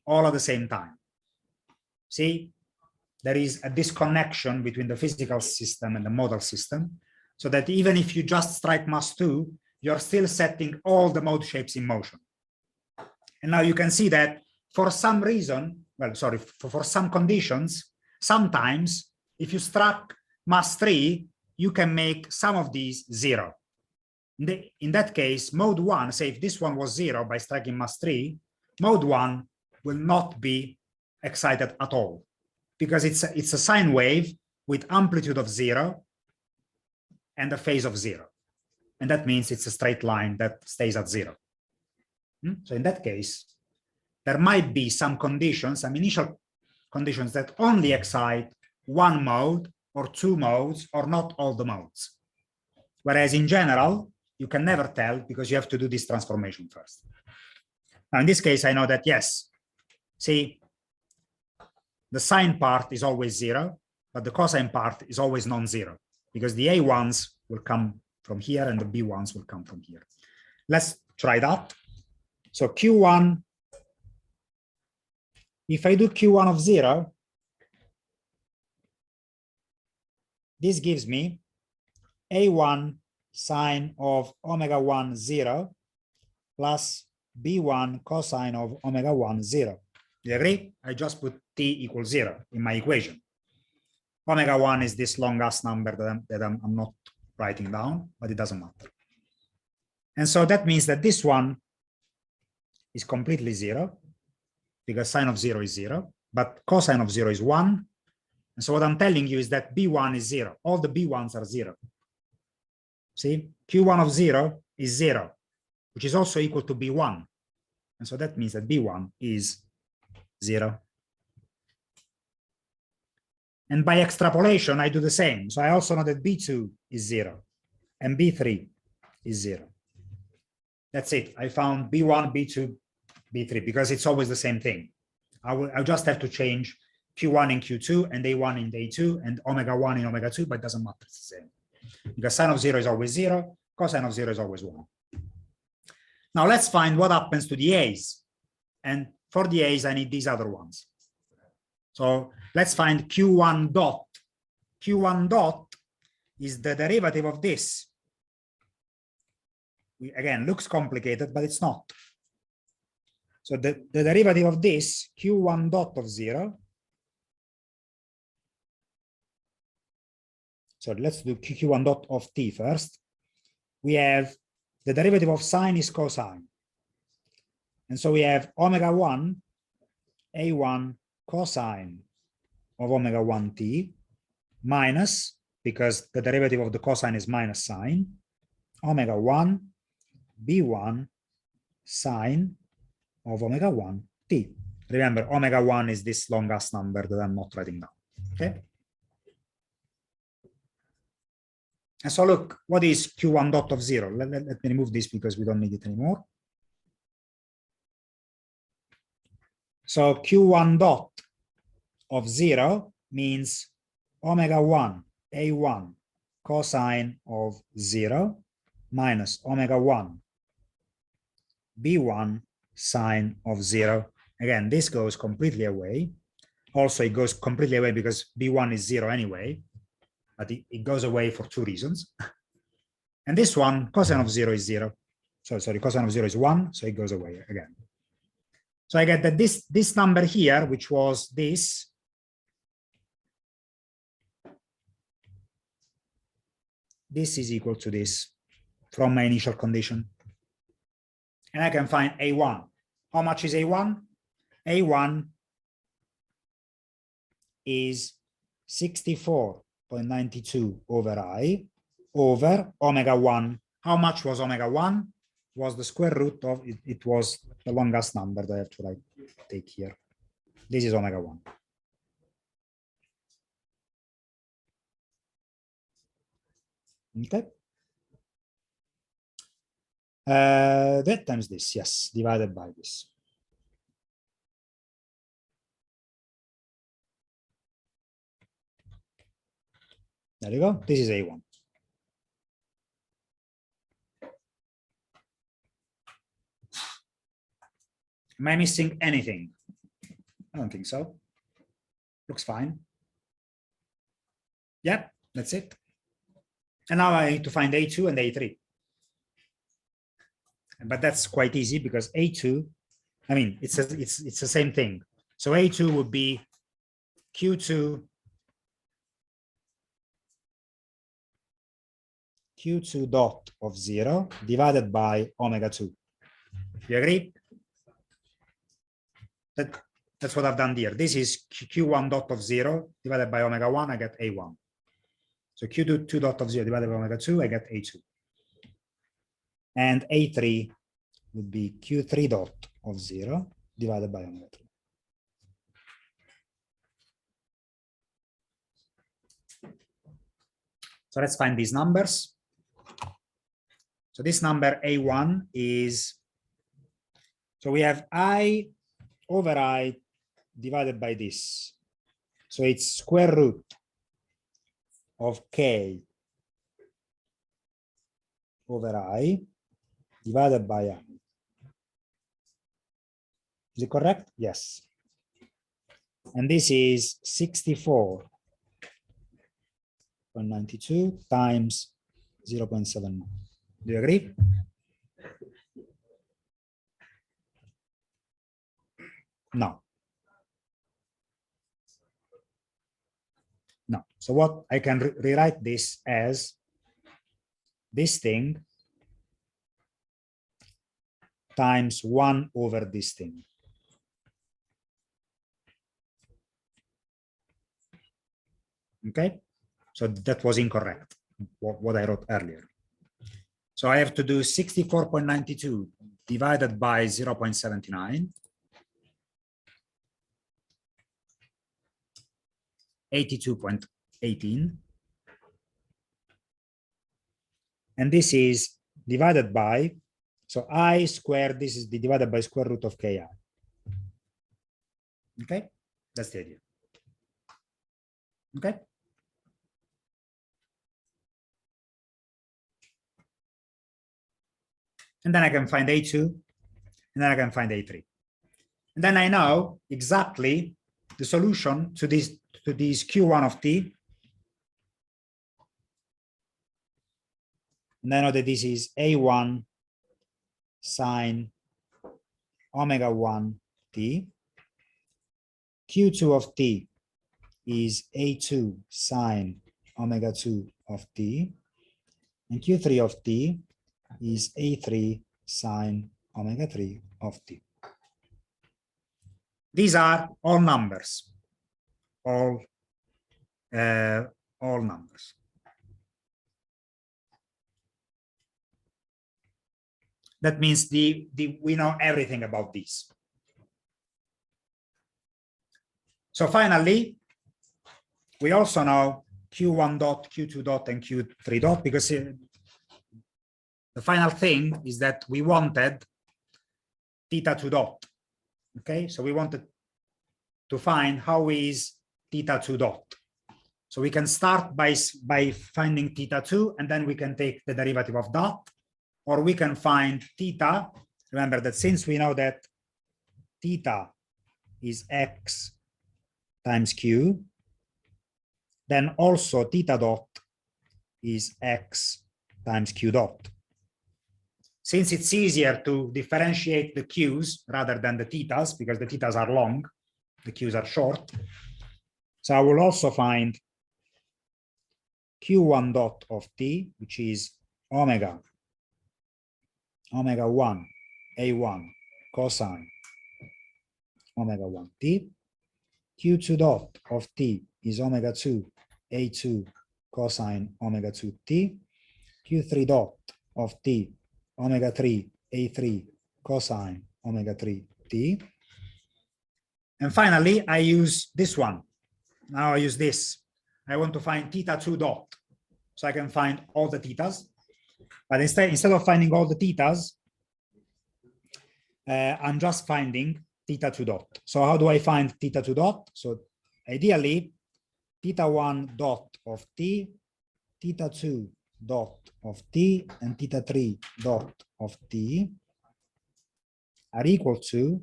all at the same time. See, there is a disconnection between the physical system and the model system, so that even if you just strike mass 2, you're still setting all the mode shapes in motion. And now you can see that for some reason, well, sorry, for some conditions, sometimes if you struck mass 3, you can make some of these 0. In that case, mode 1, say if this one was 0 by striking mass 3, mode 1 will not be excited at all, because it's a sine wave with amplitude of 0 and a phase of 0. And that means it's a straight line that stays at 0. So in that case, there might be some conditions, some initial conditions that only excite one mode or two modes or not all the modes. Whereas in general, you can never tell because you have to do this transformation first. Now, in this case, I know that, yes, see, the sine part is always 0, but the cosine part is always non-zero because the A1s will come from here and the B1s will come from here. Let's try that. So Q1, if I do Q1 of 0, this gives me A1 sine of omega 1 0 plus B1 cosine of omega 1 0. You agree? I just put t equals 0 in my equation. Omega 1 is this long ass number that I'm not writing down, but it doesn't matter. And so that means that this one is completely 0 because sine of 0 is 0, but cosine of 0 is 1. And so what I'm telling you is that B1 is 0. All the B1s are 0. See, Q1 of 0 is 0, which is also equal to B1. And so that means that B1 is 0. And by extrapolation, I do the same. So I also know that B2 is 0 and B3 is 0. That's it. I found B1, B2, B3 because it's always the same thing. I'll just have to change Q1 in Q2 and A1 in A2 and omega 1 in omega 2, but it doesn't matter. It's the same. Because sine of 0 is always 0, cosine of 0 is always 1. Now let's find what happens to the A's. And for the A's, I need these other ones. So let's find Q1 dot. Q1 dot is the derivative of this. Again, looks complicated, but it's not. So the derivative of this, Q1 dot of 0. So let's do Q1 dot of t first. We have the derivative of sine is cosine. And so we have omega 1, A1 cosine of omega 1t minus, because the derivative of the cosine is minus sine, omega 1 B1 sine of omega 1 t. Remember, omega 1 is this long ass number that I'm not writing down. Okay. And so look, what is Q1 dot of 0? Let me remove this because we don't need it anymore. So Q1 dot of 0 means omega 1 A1 cosine of 0 minus omega 1 B1 sine of 0. Again, this goes completely away. Also, it goes completely away because B1 is 0 anyway, but it goes away for two reasons. And this one, cosine of 0 is 0. So sorry, cosine of 0 is 1, so it goes away again. So I get that this number here, which was this, this is equal to this from my initial condition. And I can find A1. How much is A1? A1 is 64.92 over I over omega 1. How much was omega 1? Was the square root of it. It was the longest number that I have to take here. This is omega 1. Okay. That times this, yes, divided by this. There you go. This is A1. Am I missing anything? I don't think so. Looks fine. Yep, that's it. And now I need to find A2 and A3. But that's quite easy because A2, I mean, it's the same thing. So A2 would be Q2 dot of 0 divided by omega 2. You agree? That's what I've done here. This is Q1 dot of 0 divided by omega 1, I get A1. So Q2 dot of 0 divided by omega 2, I get A2. And A3 would be Q3 dot of 0 divided by omega 3. So let's find these numbers. So this number A1 is, so we have I over I divided by this. So it's square root of K over I divided by I. Is it correct? Yes. And this is 64.92 times 0.79. Do you agree? No. No. So what I can rewrite this as this thing times 1 over this thing. Okay, so that was incorrect, what I wrote earlier. So I have to do 64.92 divided by 0.79. 82.18. And this is divided by, so I squared, this is the divided by square root of Ki. Okay, that's the idea. Okay. And then I can find A2, and then I can find A3. And then I know exactly the solution to this Q1 of t. And I know that this is A1 sine omega 1 t. Q2 of t is A2 sine omega 2 of t. And Q3 of t is A3 sine omega 3 of t. These are all numbers, all numbers. That means we know everything about these. So finally, we also know Q1 dot, Q2 dot, and Q3 dot, because the final thing is that we wanted theta2 dot. Okay, so we wanted to find how is theta2 dot. So we can start by finding theta2, and then we can take the derivative of dot, or we can find theta. Remember that since we know that theta is x times q, then also theta dot is x times q dot. Since it's easier to differentiate the q's rather than the thetas, because the thetas are long, the q's are short. So I will also find q1 dot of t, which is omega 1 a1 cosine omega 1 t. Q2 dot of t is omega 2 a2 cosine omega 2 t. Q3 dot of t omega 3 a3 cosine omega 3 t. And finally, I use this one. Now I use this. I want to find theta2 dot. So I can find all the thetas. But instead of finding all the thetas, I'm just finding theta2 dot. So how do I find theta2 dot? So ideally, theta1 dot of t, theta2 dot of t, and theta3 dot of t are equal to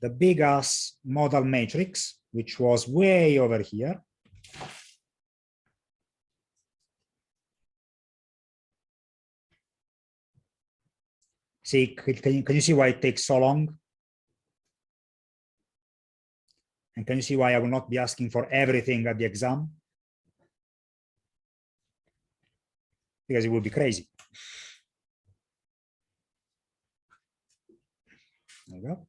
the big ass modal matrix, which was way over here. See, can you see why it takes so long? And can you see why I will not be asking for everything at the exam? Because it would be crazy. There you go.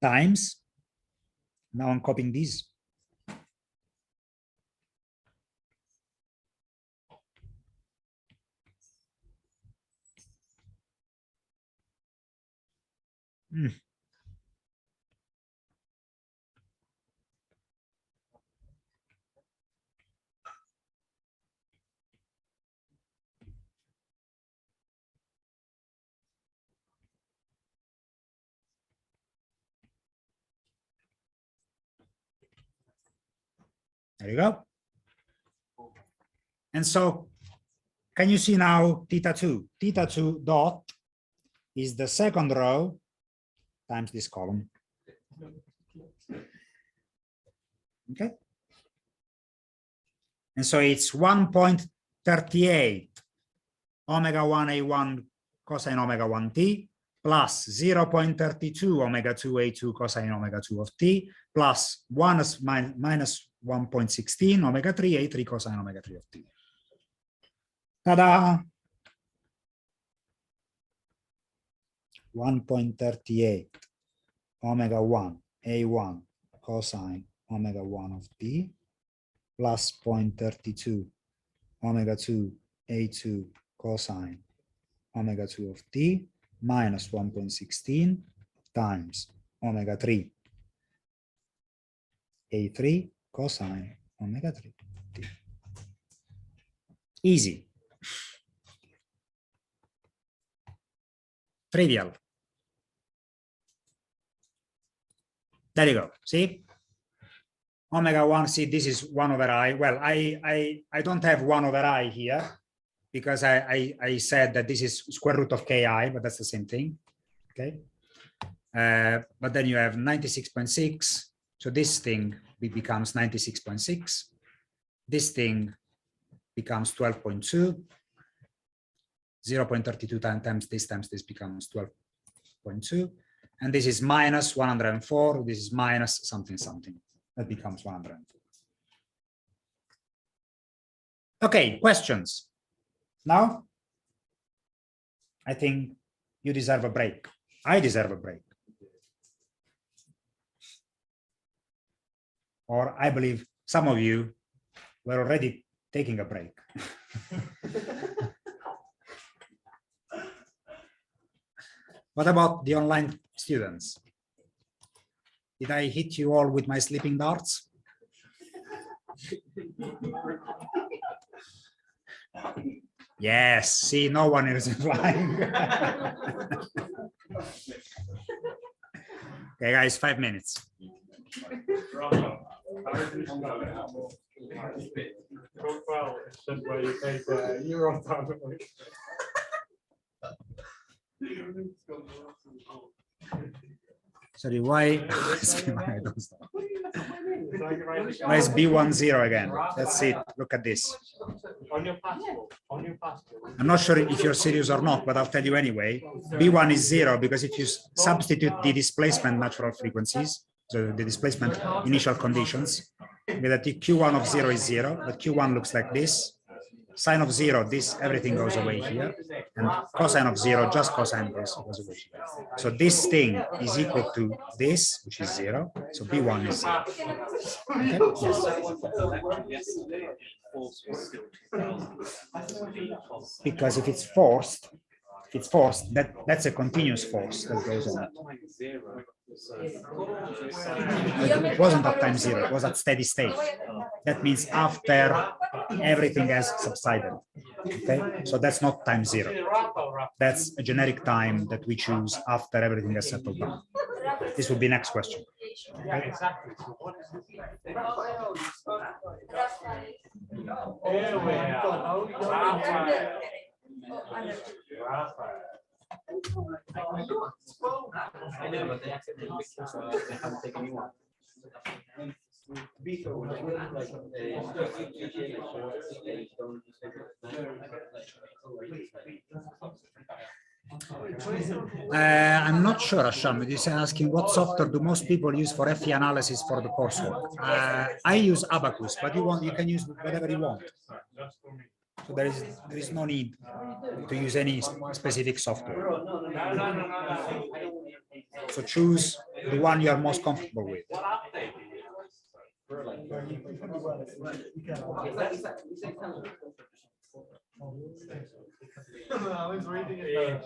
Times. Now I'm copying these. There you go. And so, can you see now theta2? Theta2 dot is the second row times this column. Okay. And so it's 1.38 omega 1a1 cosine omega 1t plus 0.32 omega 2a2 cosine omega 2 of t plus minus 1.16 omega 3a3 cosine omega 3 of t. Ta-da! 1.38 omega 1 a1 cosine omega 1 of t plus 0.32 omega 2 a2 cosine omega 2 of t minus 1.16 times omega 3 a3 cosine omega 3 t. Easy. Trivial. There you go. See? Omega 1, see, this is 1 over I. Well, I don't have 1 over I here because I said that this is square root of ki, but that's the same thing. Okay. But then you have 96.6. So this thing becomes 96.6. This thing becomes 12.2. 0.32 times this becomes 12.2. And this is minus 104. This is minus something, something. That becomes 104. Okay, questions? Now, I think you deserve a break. I deserve a break. Or I believe some of you were already taking a break. What about the online students? Did I hit you all with my sleeping darts? Yes, see, no one is replying. Okay, guys, 5 minutes. Sorry, why? Why is B10 again? Let's see. Look at this. I'm not sure if you're serious or not, but I'll tell you anyway. B1 is 0 because if you substitute the displacement natural frequencies, so the displacement initial conditions, that the Q1 of 0 is 0, but Q1 looks like this. Sine of 0, this everything goes away here, and cosine of 0, just cosine goes away here. So this thing is equal to this, which is 0. So B1 is 0. Okay? Yes. Because if it's forced, it's forced, that's a continuous force that goes on. It wasn't at time zero, it was at steady state. That means after everything has subsided. Okay, so that's not time zero. That's a generic time that we choose after everything has settled down. This would be next question. I'm not sure, Asham. He's asking what software do most people use for FE analysis for the coursework. I use Abacus, but you can use whatever you want. So there is no need to use any specific software. So choose the one you are most comfortable with. I was reading it.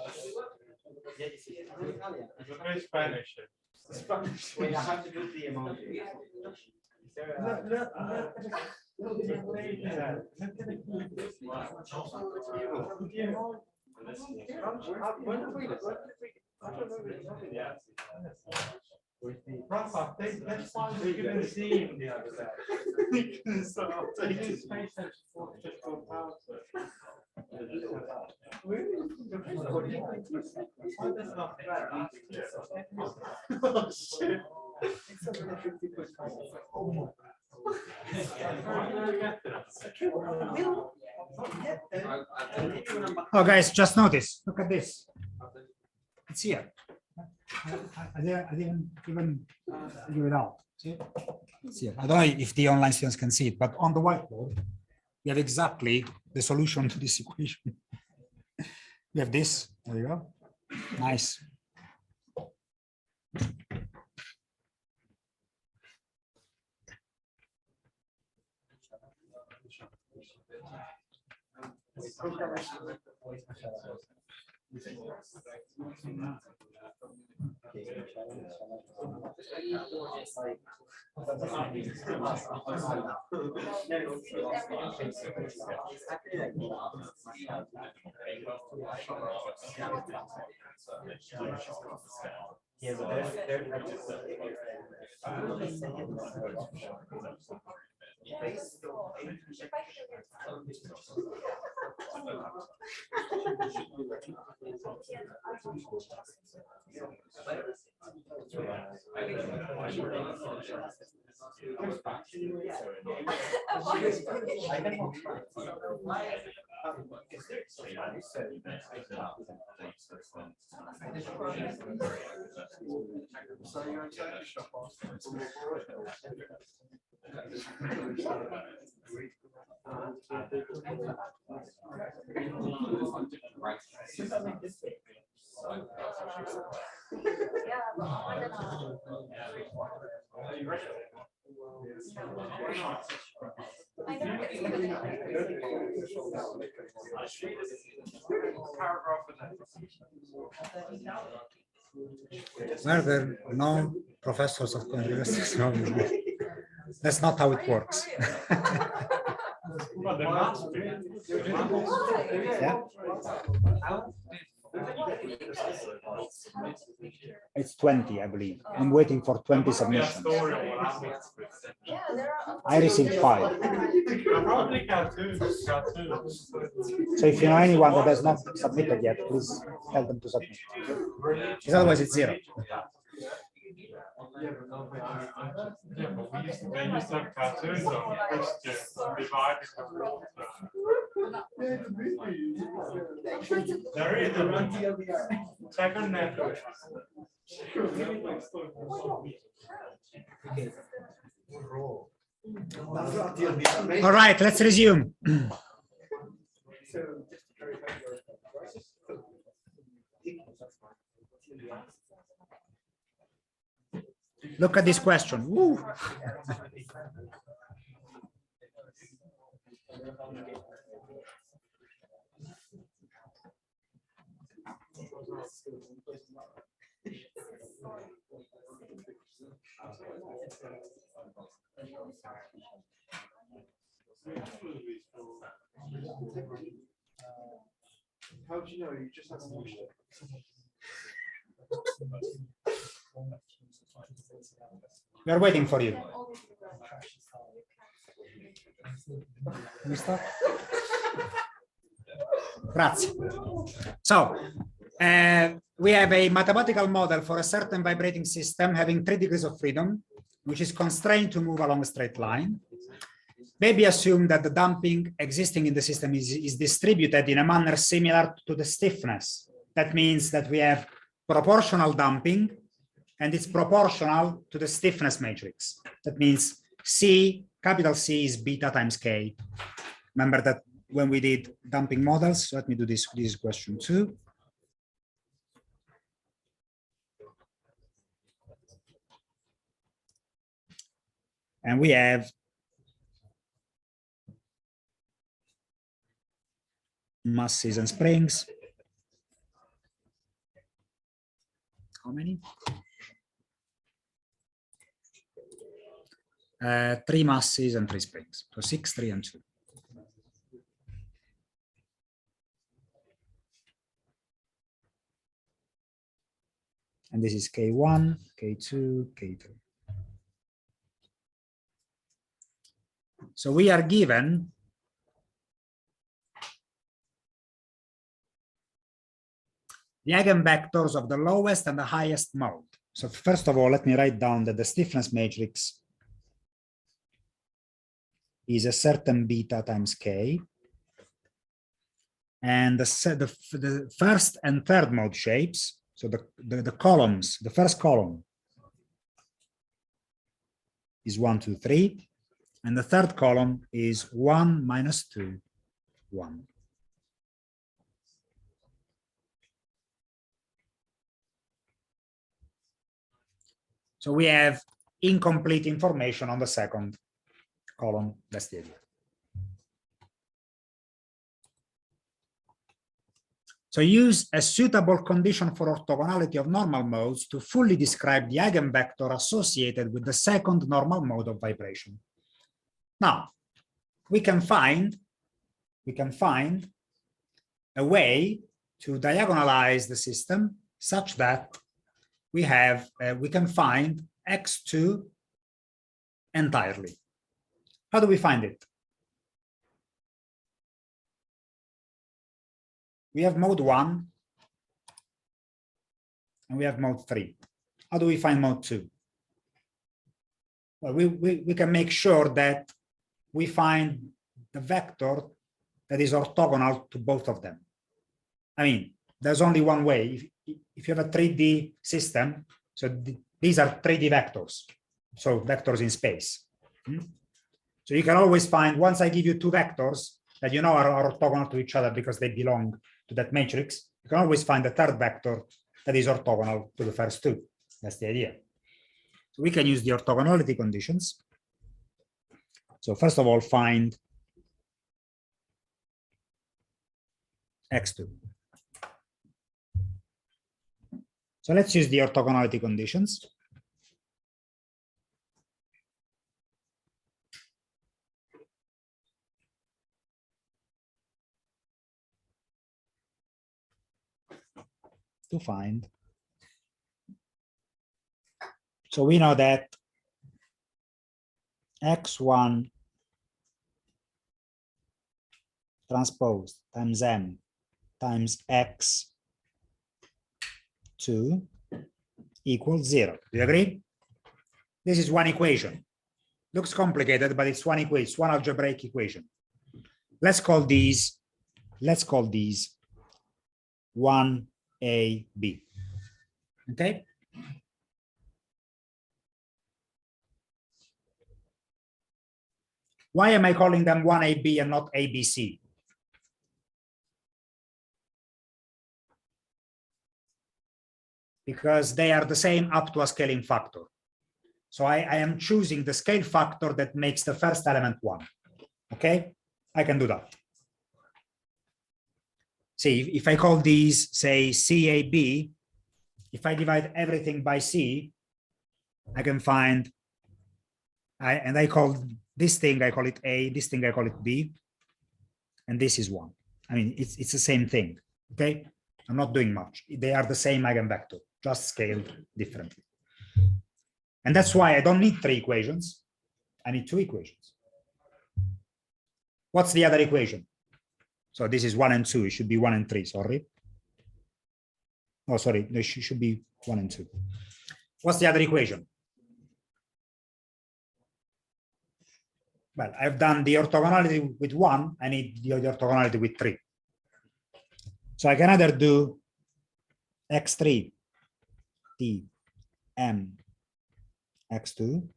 Spanish. Spanish. Wait, I have to do the emoji. Rafa, that's why we couldn't see him the other day. So I'll take his face just for power. Oh, shit. Oh, guys, just notice. Look at this. It's here. I didn't even figure it out. See? It's here. I don't know if the online students can see it, but on the whiteboard, we have exactly the solution to this equation. We have this. There you go. Nice. Were there no professors of university? That's not how it works. Well, there must be. Yeah. It's 20, I believe. I'm waiting for 20 submissions. I received 5. So if you know anyone that has not submitted yet, please tell them to submit. Because otherwise it's 0. Yeah, but they used to have cartoons on Christians dividing the world. There is a second network. All right, let's resume. Look at this question. Woo. How do you know? You just haven't watched it. We are waiting for you. We start? Grazie. So, we have a mathematical model for a certain vibrating system having 3 degrees of freedom, which is constrained to move along a straight line. Maybe assume that the damping existing in the system is distributed in a manner similar to the stiffness. That means that we have proportional damping, and it's proportional to the stiffness matrix. That means C, capital C is beta times K. Remember that when we did damping models. Let me do this question 2. And we have masses and springs. How many? 3 masses and 3 springs. So 6, 3, and 2. And this is K1, K2, K3. So we are given the eigenvectors of the lowest and the highest mode. So first of all, let me write down that the stiffness matrix is a certain beta times K. And the first and third mode shapes, so the columns, the first column is 1, 2, 3. And the third column is 1, minus 2, 1. So we have incomplete information on the second column. That's the idea. So use a suitable condition for orthogonality of normal modes to fully describe the eigenvector associated with the second normal mode of vibration. Now, we can find a way to diagonalize the system such that we can find x2 entirely. How do we find it? We have mode 1 and we have mode 3. How do we find mode 2? Well, we can make sure that we find the vector that is orthogonal to both of them. I mean, there's only one way. If you have a 3D system, so these are 3D vectors, so vectors in space. So you can always find, once I give you 2 vectors that you know are orthogonal to each other because they belong to that matrix, you can always find the third vector that is orthogonal to the first 2. That's the idea. So we can use the orthogonality conditions. So first of all, find x2. So let's use the orthogonality conditions. To find. So we know that x1 transpose times m times x2 equals 0. Do you agree? This is one equation. Looks complicated, but it's one equation, it's one algebraic equation. Let's call these 1a,b. Okay. Why am I calling them 1ab and not abc? Because they are the same up to a scaling factor. So I am choosing the scale factor that makes the first element 1. Okay, I can do that. see, if I call these, say, CAB, if I divide everything by C, I can find, and I call this thing, I call it A, this thing, I call it B, and this is 1. I mean, it's the same thing, okay? I'm not doing much. They are the same eigenvector, just scaled differently. And that's why I don't need 3 equations. I need 2 equations. What's the other equation? So this is 1 and 2. It should be 1 and 3, sorry. Oh, sorry, it should be 1 and 2. What's the other equation? Well, I've done the orthogonality with 1. I need the orthogonality with 3. So I can either do x3, t, m, x2,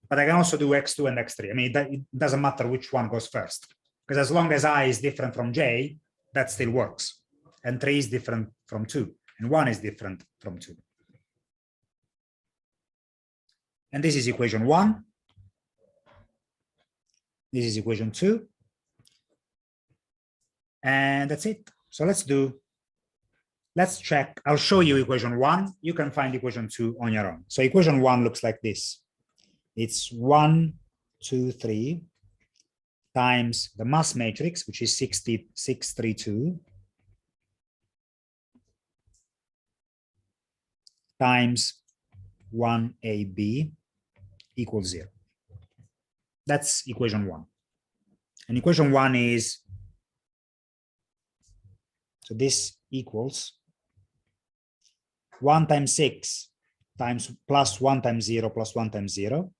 but I can also do x2 and x3. I mean, it doesn't matter which one goes first, because as long as I is different from j, that still works. And 3 is different from 2, and 1 is different from 2. And this is equation 1. This is equation 2. And that's it. So let's check. I'll show you equation 1. You can find equation 2 on your own. So equation 1 looks like this. It's 1, 2, 3 times the mass matrix, which is 632, times 1AB equals 0. That's equation 1. And equation 1 is, so this equals 1 times 6 times plus 1 times 0 plus 1 times 0,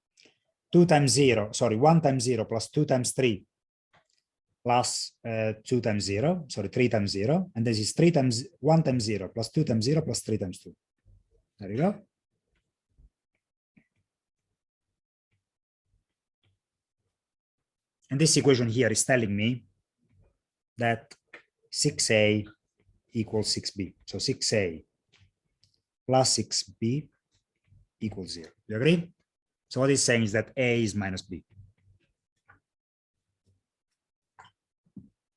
2 times 0, sorry, 1 times 0 plus 2 times 3 plus 2 times 0, sorry, 3 times 0, and this is 3 times 1 times 0 plus 2 times 0 plus 3 times 2. There you go. And this equation here is telling me that 6a equals 6b. So 6a plus 6b equals 0. You agree? So what it's saying is that a is minus b.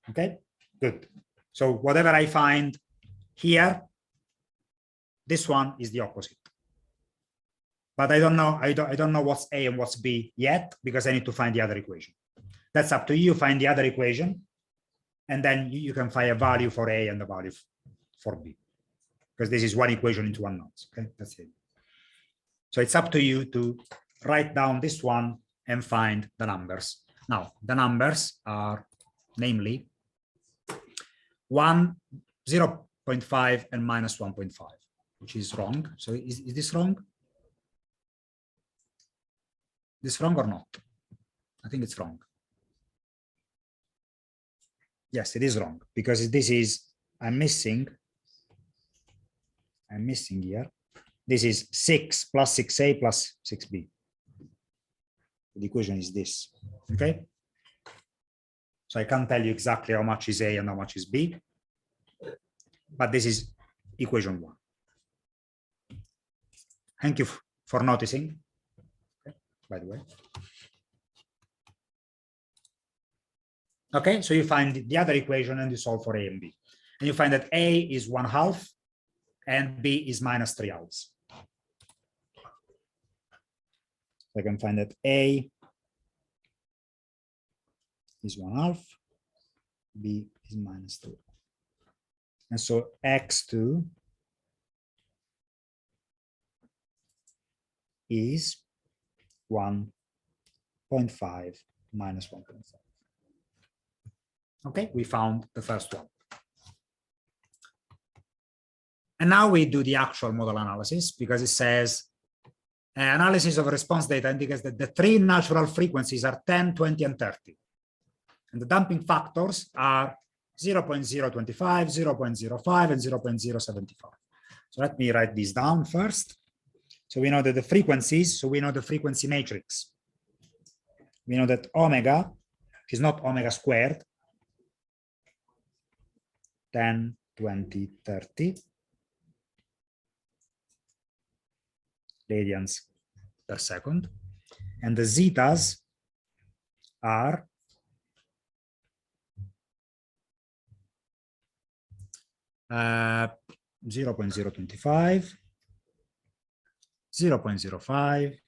Okay, good. So whatever I find here, this one is the opposite. But I don't know. I don't know what's a and what's b yet, because I need to find the other equation. That's up to you. Find the other equation, and then you can find a value for a and a value for b, because this is one equation into one node. Okay, that's it. So it's up to you to write down this one and find the numbers. Now, the numbers are namely 0.5 and minus 1.5, which is wrong. So is this wrong? This wrong or not? I think it's wrong. Yes, it is wrong, because this is, I'm missing here. This is 6 plus 6a plus 6b. The equation is this, okay? So I can't tell you exactly how much is a and how much is b, but this is equation 1. Thank you for noticing, okay, by the way. Okay, so you find the other equation and you solve for a and b. And you find that a is 1/2 and b is minus 3/2. So I can find that a is 1/2, b is minus 3. And so x2 is 1.5 minus 1.5. Okay, we found the first one. And now we do the actual model analysis, because it says analysis of response data indicates that the 3 natural frequencies are 10, 20, and 30. And the damping factors are 0.025, 0.05, and 0.075. So let me write these down first. So we know that the frequencies, so we know the frequency matrix. We know that omega is not omega squared, 10, 20, 30 radians per second. And the zetas are 0.025, 0.05,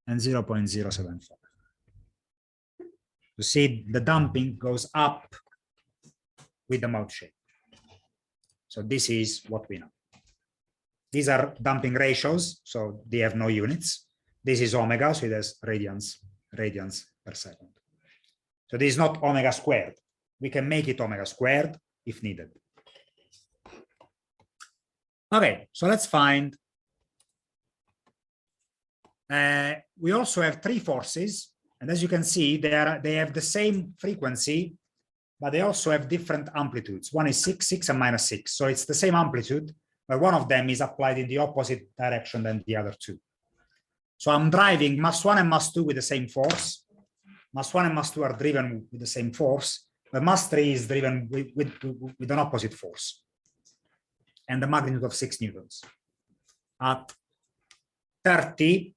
and 0.075. You see the damping goes up with the mode shape. So this is what we know. These are damping ratios, so they have no units. This is omega, so it has radians per second. So this is not omega squared. We can make it omega squared if needed. Okay, so let's find. We also have three forces, and as you can see, they have the same frequency, but they also have different amplitudes. One is 6, 6, and -6. So it's the same amplitude, but one of them is applied in the opposite direction than the other two. So I'm driving mass 1 and mass 2 with the same force. Mass 1 and mass 2 are driven with the same force, but mass 3 is driven with an opposite force and the magnitude of 6 newtons. At 30,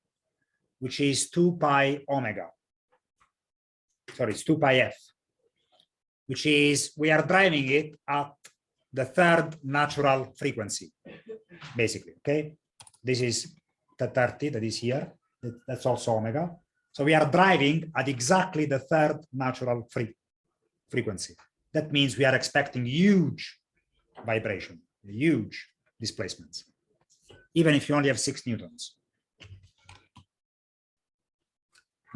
which is 2 pi omega. Sorry, it's 2 pi f, which is, we are driving it at the third natural frequency, basically, okay? This is the 30 that is here. That's also omega. So we are driving at exactly the third natural frequency. That means we are expecting huge vibration, huge displacements, even if you only have 6 newtons.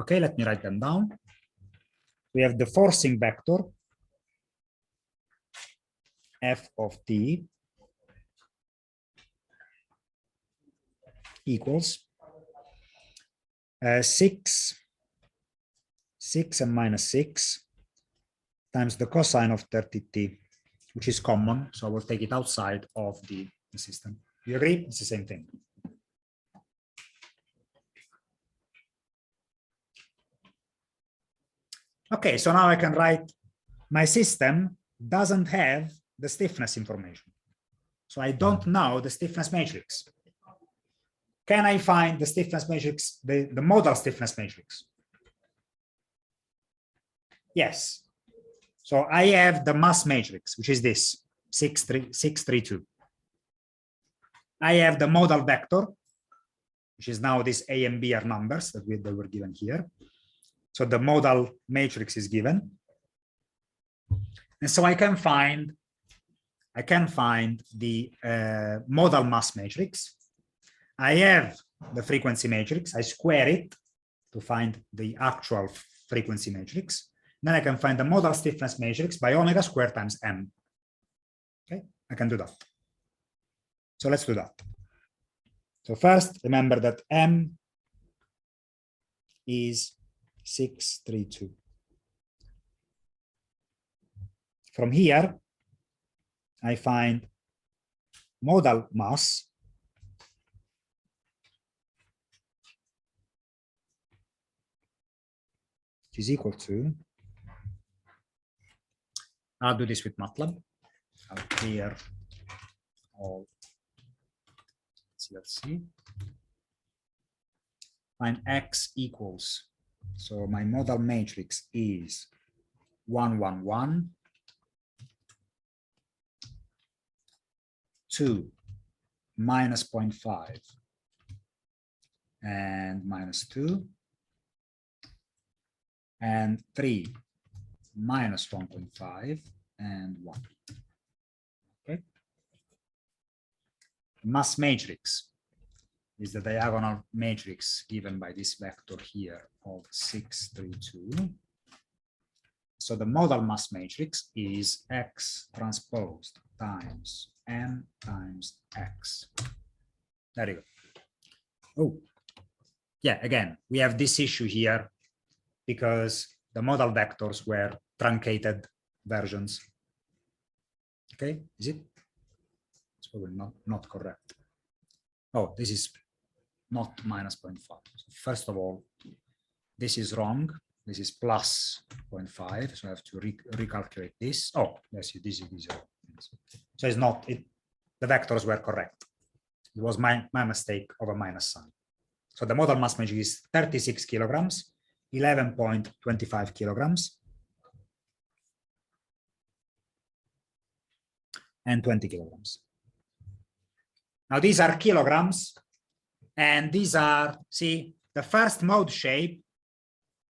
Okay, let me write them down. We have the forcing vector f of t equals 6 and -6 times the cosine of 30t, which is common, so I will take it outside of the system. You agree? It's the same thing. Okay, so now I can write my system doesn't have the stiffness information. So I don't know the stiffness matrix. Can I find the stiffness matrix, the modal stiffness matrix? Yes. So I have the mass matrix, which is this 632. I have the modal vector, which is now this A and B are numbers that were given here. So the modal matrix is given. And so I can find the modal mass matrix. I have the frequency matrix. I square it to find the actual frequency matrix. Then I can find the modal stiffness matrix by omega squared times m. Okay, I can do that. So let's do that. So first, remember that m is 632. From here, I find modal mass is equal to, I'll do this with MATLAB. I'll clear all. Let's see. Find x equals, so my modal matrix is 1, 1, 1, 2, minus 0.5, and -2, and 3, minus 1.5, and 1. Okay. Mass matrix is the diagonal matrix given by this vector here of 632. So the modal mass matrix is x transposed times m times x. There you go. Oh, yeah, again, we have this issue here because the modal vectors were truncated versions. Okay, is it? It's probably not correct. Oh, this is not minus 0.5. So first of all, this is wrong. This is plus 0.5. So I have to recalculate this. Oh, yes, this is wrong. So it's not, the vectors were correct. It was my mistake of a minus sign. So the modal mass matrix is 36 kilograms, 11.25 kilograms. and 20 kilograms. Now these are kilograms, and these are, see, the first mode shape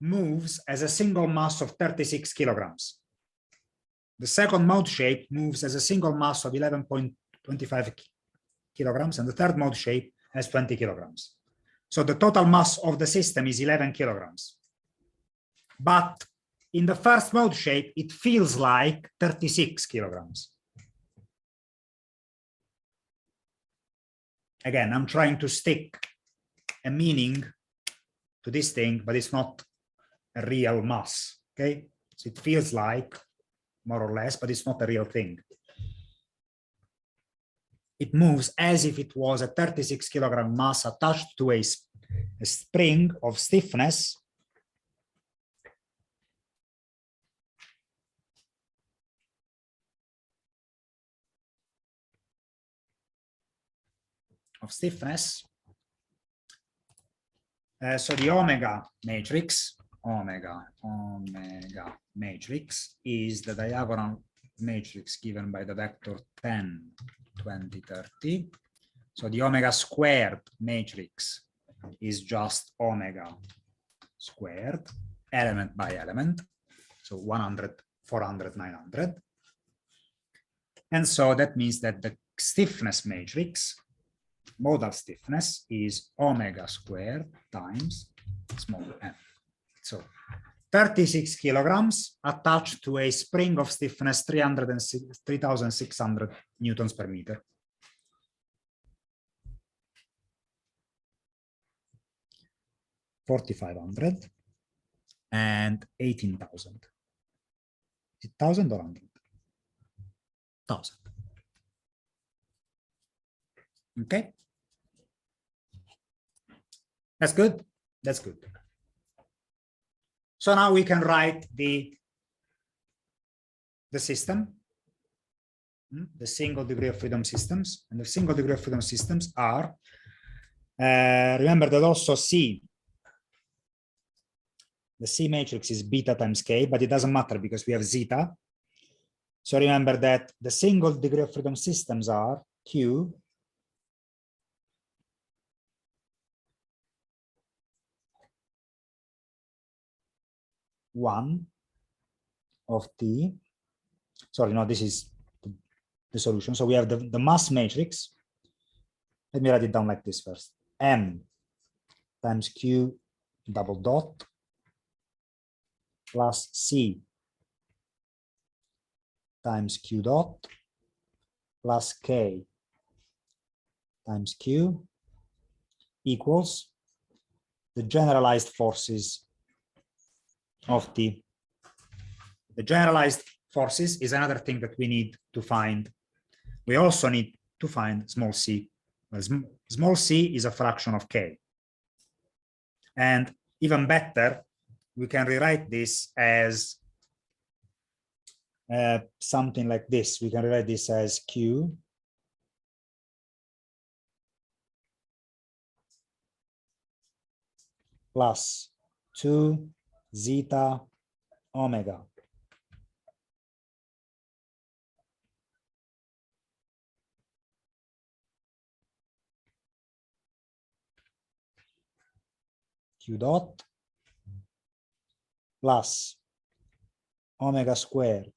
moves as a single mass of 36 kilograms. The second mode shape moves as a single mass of 11.25 kilograms, and the third mode shape has 20 kilograms. So the total mass of the system is 11 kilograms. But in the first mode shape, it feels like 36 kilograms. Again, I'm trying to stick a meaning to this thing, but it's not a real mass, okay? So it feels like more or less, but it's not a real thing. It moves as if it was a 36 kilogram mass attached to a spring of stiffness so the omega matrix is the diagonal matrix given by the vector 10, 20, 30. So the omega squared matrix is just omega squared, element by element. So 100, 400, 900. And so that means that the stiffness matrix, modal stiffness, is omega squared times small m. So 36 kilograms attached to a spring of stiffness 3,600 newtons per meter. $4,500 and 18,000. Is it 1,000 or 100? 1,000. Okay. That's good. That's good. So now we can write the system, the single degree of freedom systems, and the single degree of freedom systems are, remember that also C, the C matrix is beta times K, but it doesn't matter because we have zeta. So remember that the single degree of freedom systems are Q one of T. Sorry, no, this is the solution. So we have the mass matrix. Let me write it down like this first. M times Q double dot plus C times Q dot plus K times Q equals the generalized forces of T. The generalized forces is another thing that we need to find. We also need to find small c. Well, small c is a fraction of K. And even better, we can rewrite this as something like this. We can rewrite this as Q plus 2 zeta omega Q dot plus omega squared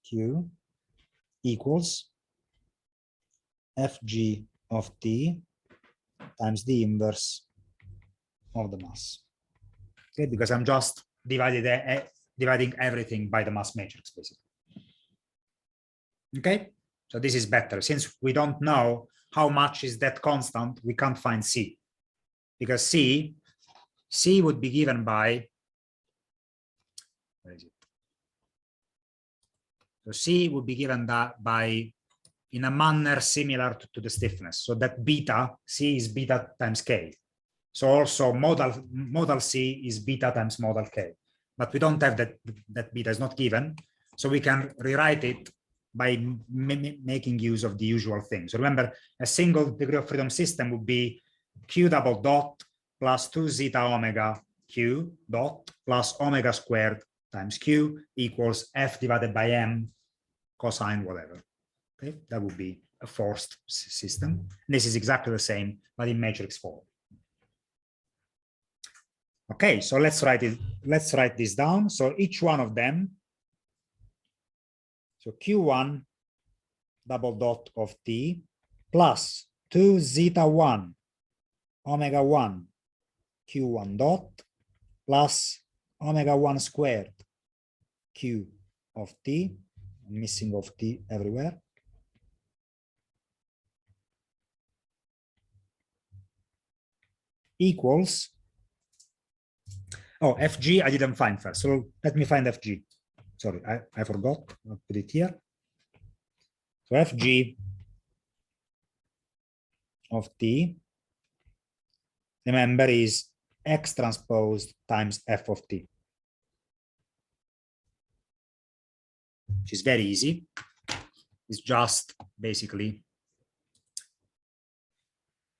Q equals Fg of T times the inverse of the mass. Okay, because I'm just dividing everything by the mass matrix, basically. Okay, so this is better. Since we don't know how much is that constant, we can't find C. Because C would be given by, where is it? So C would be given by, in a manner similar to the stiffness. So that beta, C is beta times K. So also modal C is beta times modal K. But we don't have that beta is not given. So we can rewrite it by making use of the usual thing. So remember, a single degree of freedom system would be Q double dot plus 2 zeta omega Q dot plus omega squared times Q equals F divided by M cosine whatever. Okay, that would be a forced system. This is exactly the same, but in matrix form. Okay, so let's write this down. So each one of them, so Q1 double dot of T plus 2 zeta 1 omega 1 Q1 dot plus omega 1 squared Q of T, missing of T everywhere, equals, oh, FG I didn't find first, so let me find FG. Sorry, I forgot, I'll put it here. So FG of T, remember, is X transposed times F of T, which is very easy. It's just basically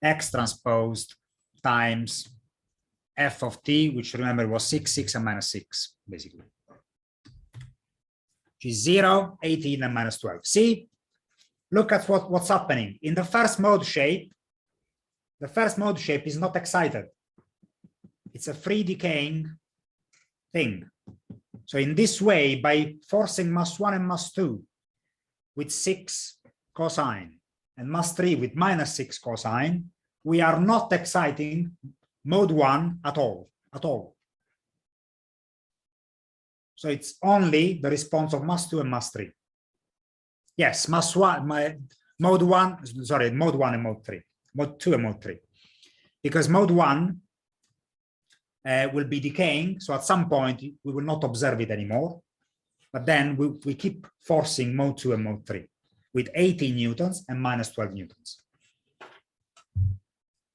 X transposed times F of T, which remember was 6, 6, and minus 6, basically. Which is 0, 18, and minus 12. See, look at what's happening. In the first mode shape is not excited. It's a free decaying thing. So in this way, by forcing mass 1 and mass 2 with 6 cosine and mass 3 with minus 6 cosine, we are not exciting mode 1 at all. So it's only the response of mass 2 and mass 3. Yes, mass 1, mode 1 and mode 3, mode 2 and mode 3. Because mode 1 will be decaying, so at some point we will not observe it anymore, but then we keep forcing mode 2 and mode 3 with 18 newtons and minus 12 newtons.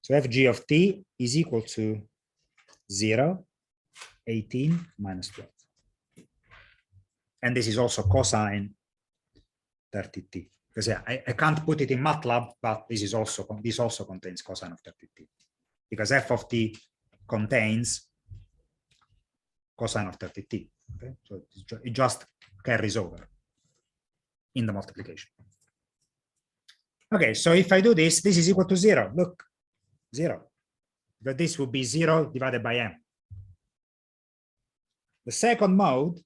So Fg of T is equal to 0, 18, minus 12. And this is also cosine 30t. Because yeah, I can't put it in MATLAB, but this also contains cosine of 30t. Because F of T contains cosine of 30t. Okay, so it just carries over in the multiplication. Okay, so if I do this, this is equal to 0. Look, 0. But this would be 0 divided by m. The second mode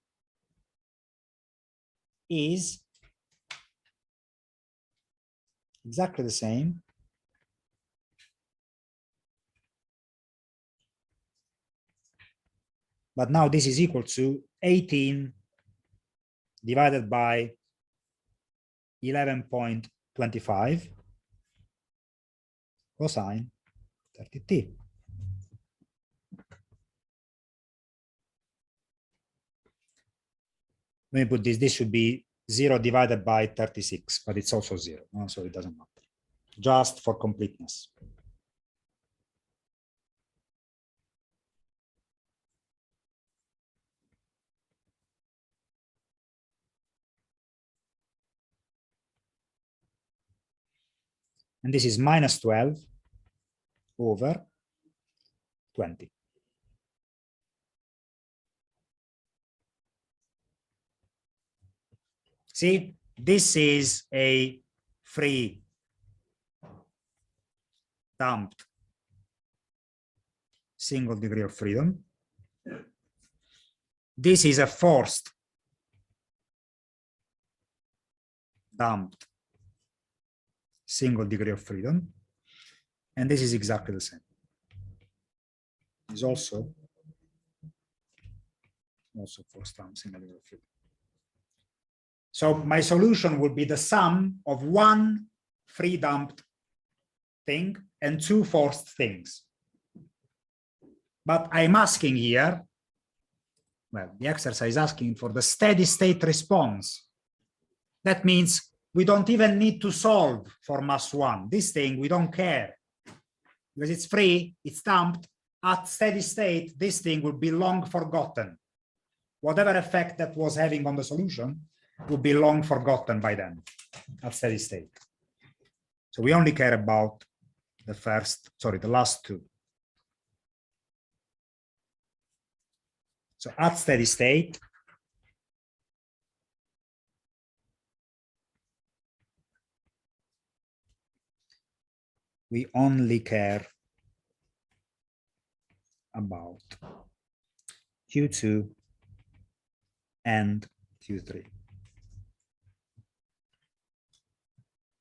is exactly the same. But now this is equal to 18 divided by 11.25 cosine 30t. Let me put this, this should be 0 divided by 36, but it's also 0, so it doesn't matter. Just for completeness. And this is minus 12 over 20. See, this is a free damped single degree of freedom. This is a forced damped single degree of freedom. And this is exactly the same. It's also forced damped single degree of freedom. So my solution would be the sum of one free damped thing and two forced things. But I'm asking here, well, the exercise is asking for the steady state response. That means we don't even need to solve for mass 1. This thing, we don't care. Because it's free, it's damped. At steady state, this thing will be long forgotten. Whatever effect that was having on the solution will be long forgotten by then at steady state. So we only care about the last two. So at steady state, we only care about Q2 and Q3.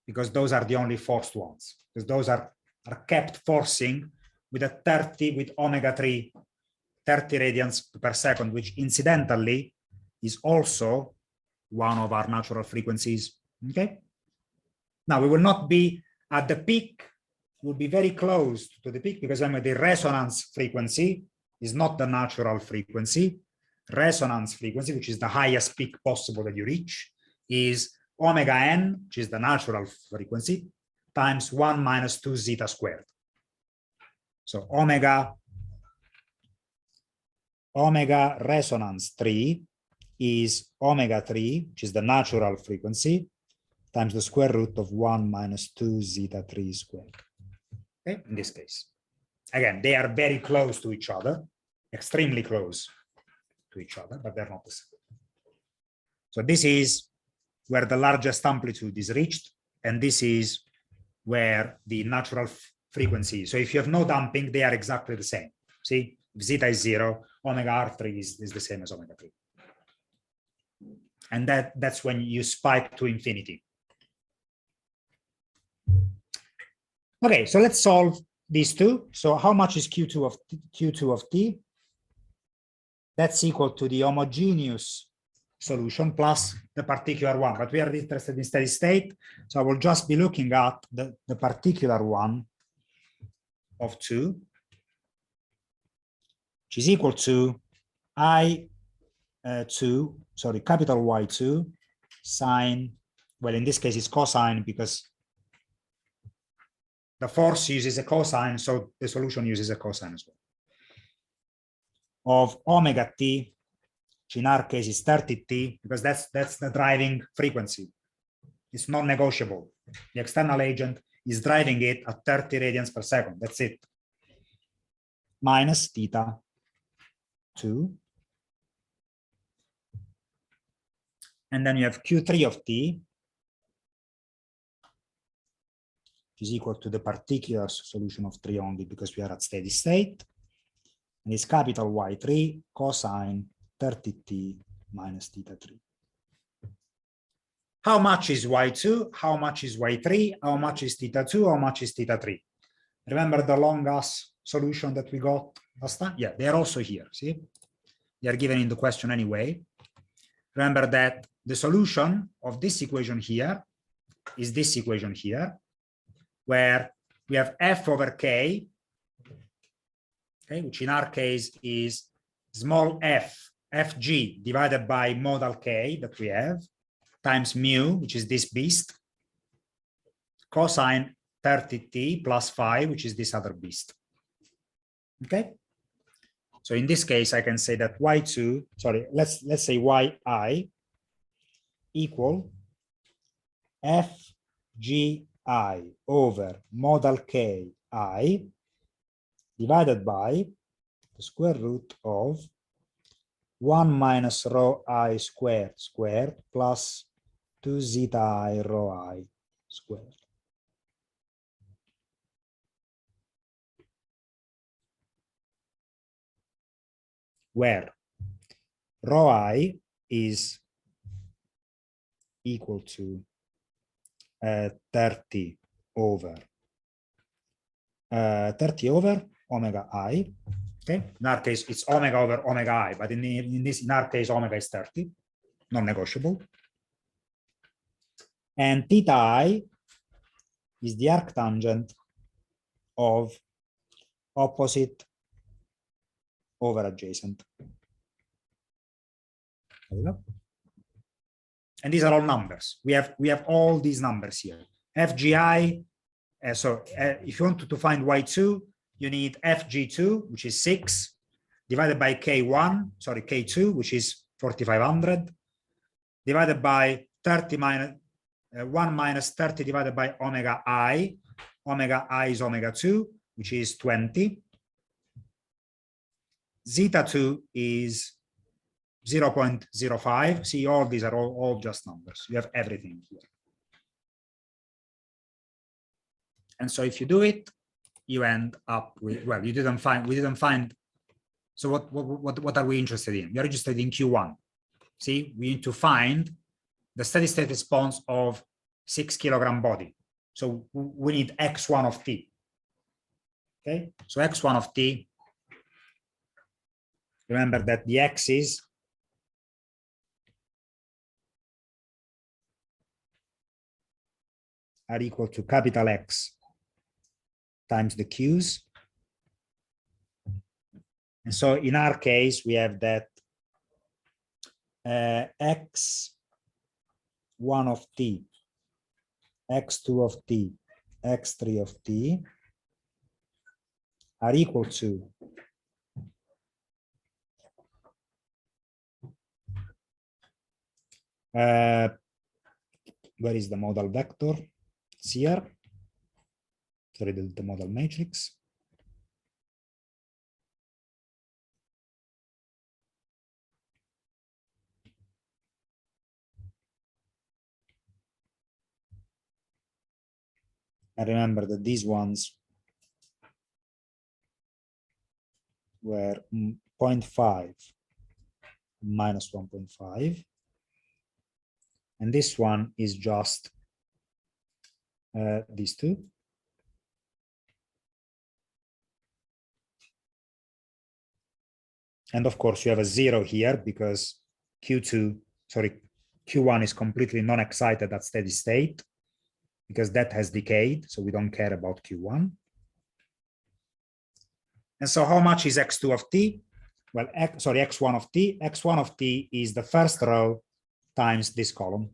Because those are the only forced ones. Because those are kept forcing with a 30, with omega 3, 30 radians per second, which incidentally is also one of our natural frequencies. Okay. Now we will not be at the peak, we'll be very close to the peak, because remember the resonance frequency is not the natural frequency. Resonance frequency, which is the highest peak possible that you reach, is omega n, which is the natural frequency, times 1 minus 2 zeta squared. So omega resonance 3 is omega 3, which is the natural frequency, times the square root of 1 minus 2 zeta 3 squared. Okay, in this case. Again, they are very close to each other, extremely close to each other, but they're not the same. So this is where the largest amplitude is reached, and this is where the natural frequency is. So if you have no damping, they are exactly the same. See, if zeta is 0, omega R3 is the same as omega 3. And that's when you spike to infinity. Okay, so let's solve these two. So how much is Q2 of t? That's equal to the homogeneous solution plus the particular one, but we are interested in steady state. So I will just be looking at the particular one of 2, which is equal to capital Y2 sine, well, in this case it's cosine because the force uses a cosine, so the solution uses a cosine as well, of omega t, which in our case is 30t, because that's the driving frequency. It's non-negotiable. The external agent is driving it at 30 radians per second. That's it. Minus theta 2. And then you have Q3 of t, which is equal to the particular solution of 3 only because we are at steady state. And it's capital Y3 cosine 30t minus theta 3. How much is Y2? How much is Y3? How much is theta 2? How much is theta 3? Remember the long-ass solution that we got last time? Yeah, they are also here, see? They are given in the question anyway. Remember that the solution of this equation here is this equation here, where we have f over k, okay, which in our case is small f, fg divided by modal k that we have, times mu, which is this beast, cosine 30t plus 5, which is this other beast. Okay? So in this case, I can say that y2, sorry, let's say yi equal fgi over modal ki divided by the square root of 1 minus rho I squared plus 2 zeta I rho I squared. Where rho I is equal to 30 over omega I. Okay, in our case it's omega over omega I, but in our case omega is 30, non-negotiable. And theta I is the arctangent of opposite over adjacent. And these are all numbers. We have all these numbers here. FGI. If you want to find Y2, you need FG2, which is 6, divided by K2, which is 4500, divided by 30 minus 1 minus 30 divided by omega I. Omega I is omega 2, which is 20. Zeta 2 is 0.05. See, all these are all just numbers. You have everything here. And so if you do it, you end up with, well, we didn't find. So what are we interested in? We are interested in Q1. See, we need to find the steady state response of 6 kilogram body. So we need X1 of T. Okay, so X1 of T, remember that the X's are equal to capital X times the Q's. And so in our case, we have that X1 of T, X2 of T, X3 of T are equal to where is the modal vector? It's here. Sorry, the model matrix. I remember that these ones were 0.5 minus 1.5. And this one is just these two. And of course, you have a 0 here because Q1 is completely non-excited at steady state because that has decayed. So we don't care about Q1. And so how much is X2 of T? Well, X1 of T. X1 of T is the first row times this column.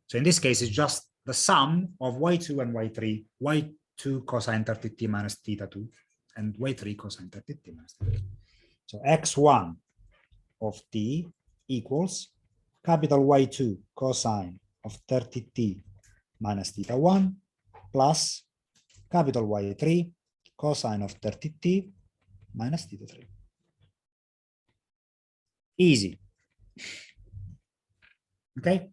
So in this case, it's just the sum of y2 and y3, y2 cosine 30t minus theta 2, and y3 cosine 30t minus theta 2. So X1 of T equals capital Y2 cosine of 30t minus theta 1 plus capital Y3 cosine of 30t minus theta 3. Easy. Okay.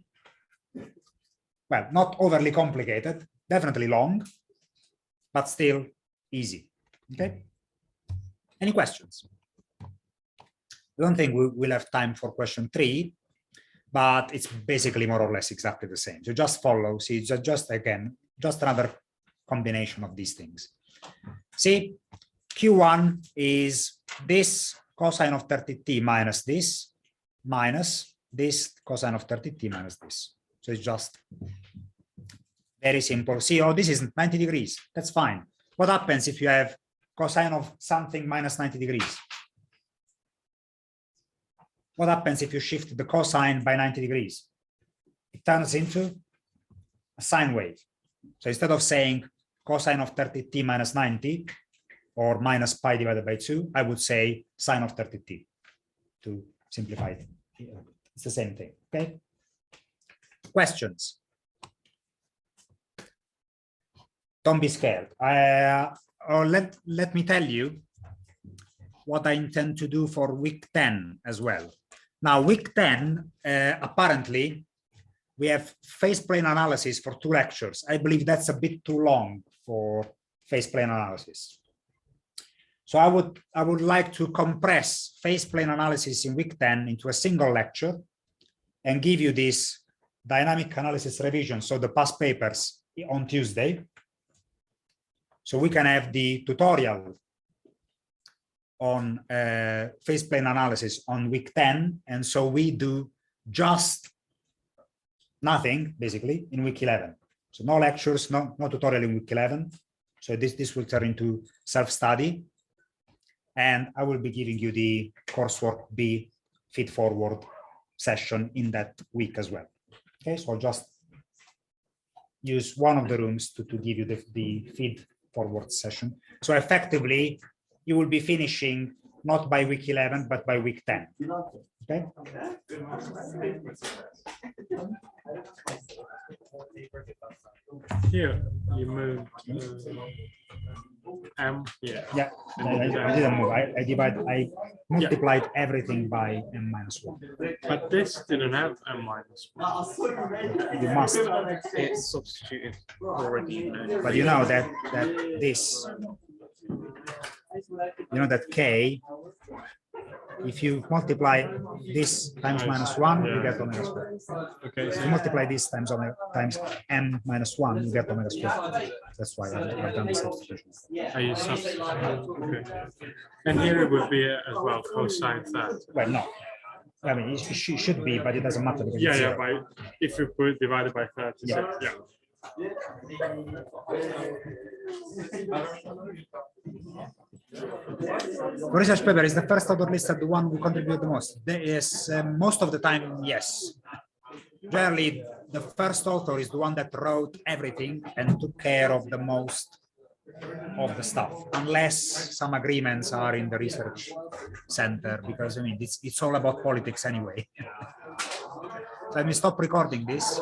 Well, not overly complicated, definitely long, but still easy. Okay. Any questions? I don't think we'll have time for question 3, but it's basically more or less exactly the same. So just follow. See, just another combination of these things. See, Q1 is this cosine of 30t minus this cosine of 30t minus this. So it's just very simple. See, oh, this is 90 degrees. That's fine. What happens if you have cosine of something minus 90 degrees? What happens if you shift the cosine by 90 degrees? It turns into a sine wave. So instead of saying cosine of 30t minus 90 or minus pi divided by 2, I would say sine of 30t to simplify it. It's the same thing. Okay. Questions? Don't be scared. Or let me tell you what I intend to do for week 10 as well. Now, week 10, apparently, we have phase plane analysis for 2 lectures. I believe that's a bit too long for phase plane analysis. So I would like to compress phase plane analysis in week 10 into a single lecture and give you this dynamic analysis revision, so the past papers, on Tuesday. So we can have the tutorial on phase plane analysis on week 10. And so we do just nothing, basically, in week 11. So no lectures, no tutorial in week 11. So this will turn into self-study. And I will be giving you the coursework B feed forward session in that week as well. Okay, so I'll just use one of the rooms to give you the feed forward session. So effectively, you will be finishing not by week 11, but by week 10. Okay. Here, you moved M, yeah. Yeah, I didn't move. I multiplied everything by m-1. But this didn't have M-1. You must, It's substituted already. but you know that this, you know that k, if you multiply this times -1, you get omega squared. Okay, If so you multiply this times omega times m-1, you get omega squared. That's why I've done the substitution. I use substitute. Okay. And here it would be as well cosine that. Well, no. I mean, it should be, but it doesn't matter because Yeah, it's yeah. zero. By if you put divided by 30, Yeah. so, yeah. The research paper is the first author listed the one who contributed the most. There is most of the time, yes. Generally, the first author is the one that wrote everything and took care of the most of the stuff, unless some agreements are in the research center, because I mean it's all about politics anyway. Let me stop recording this.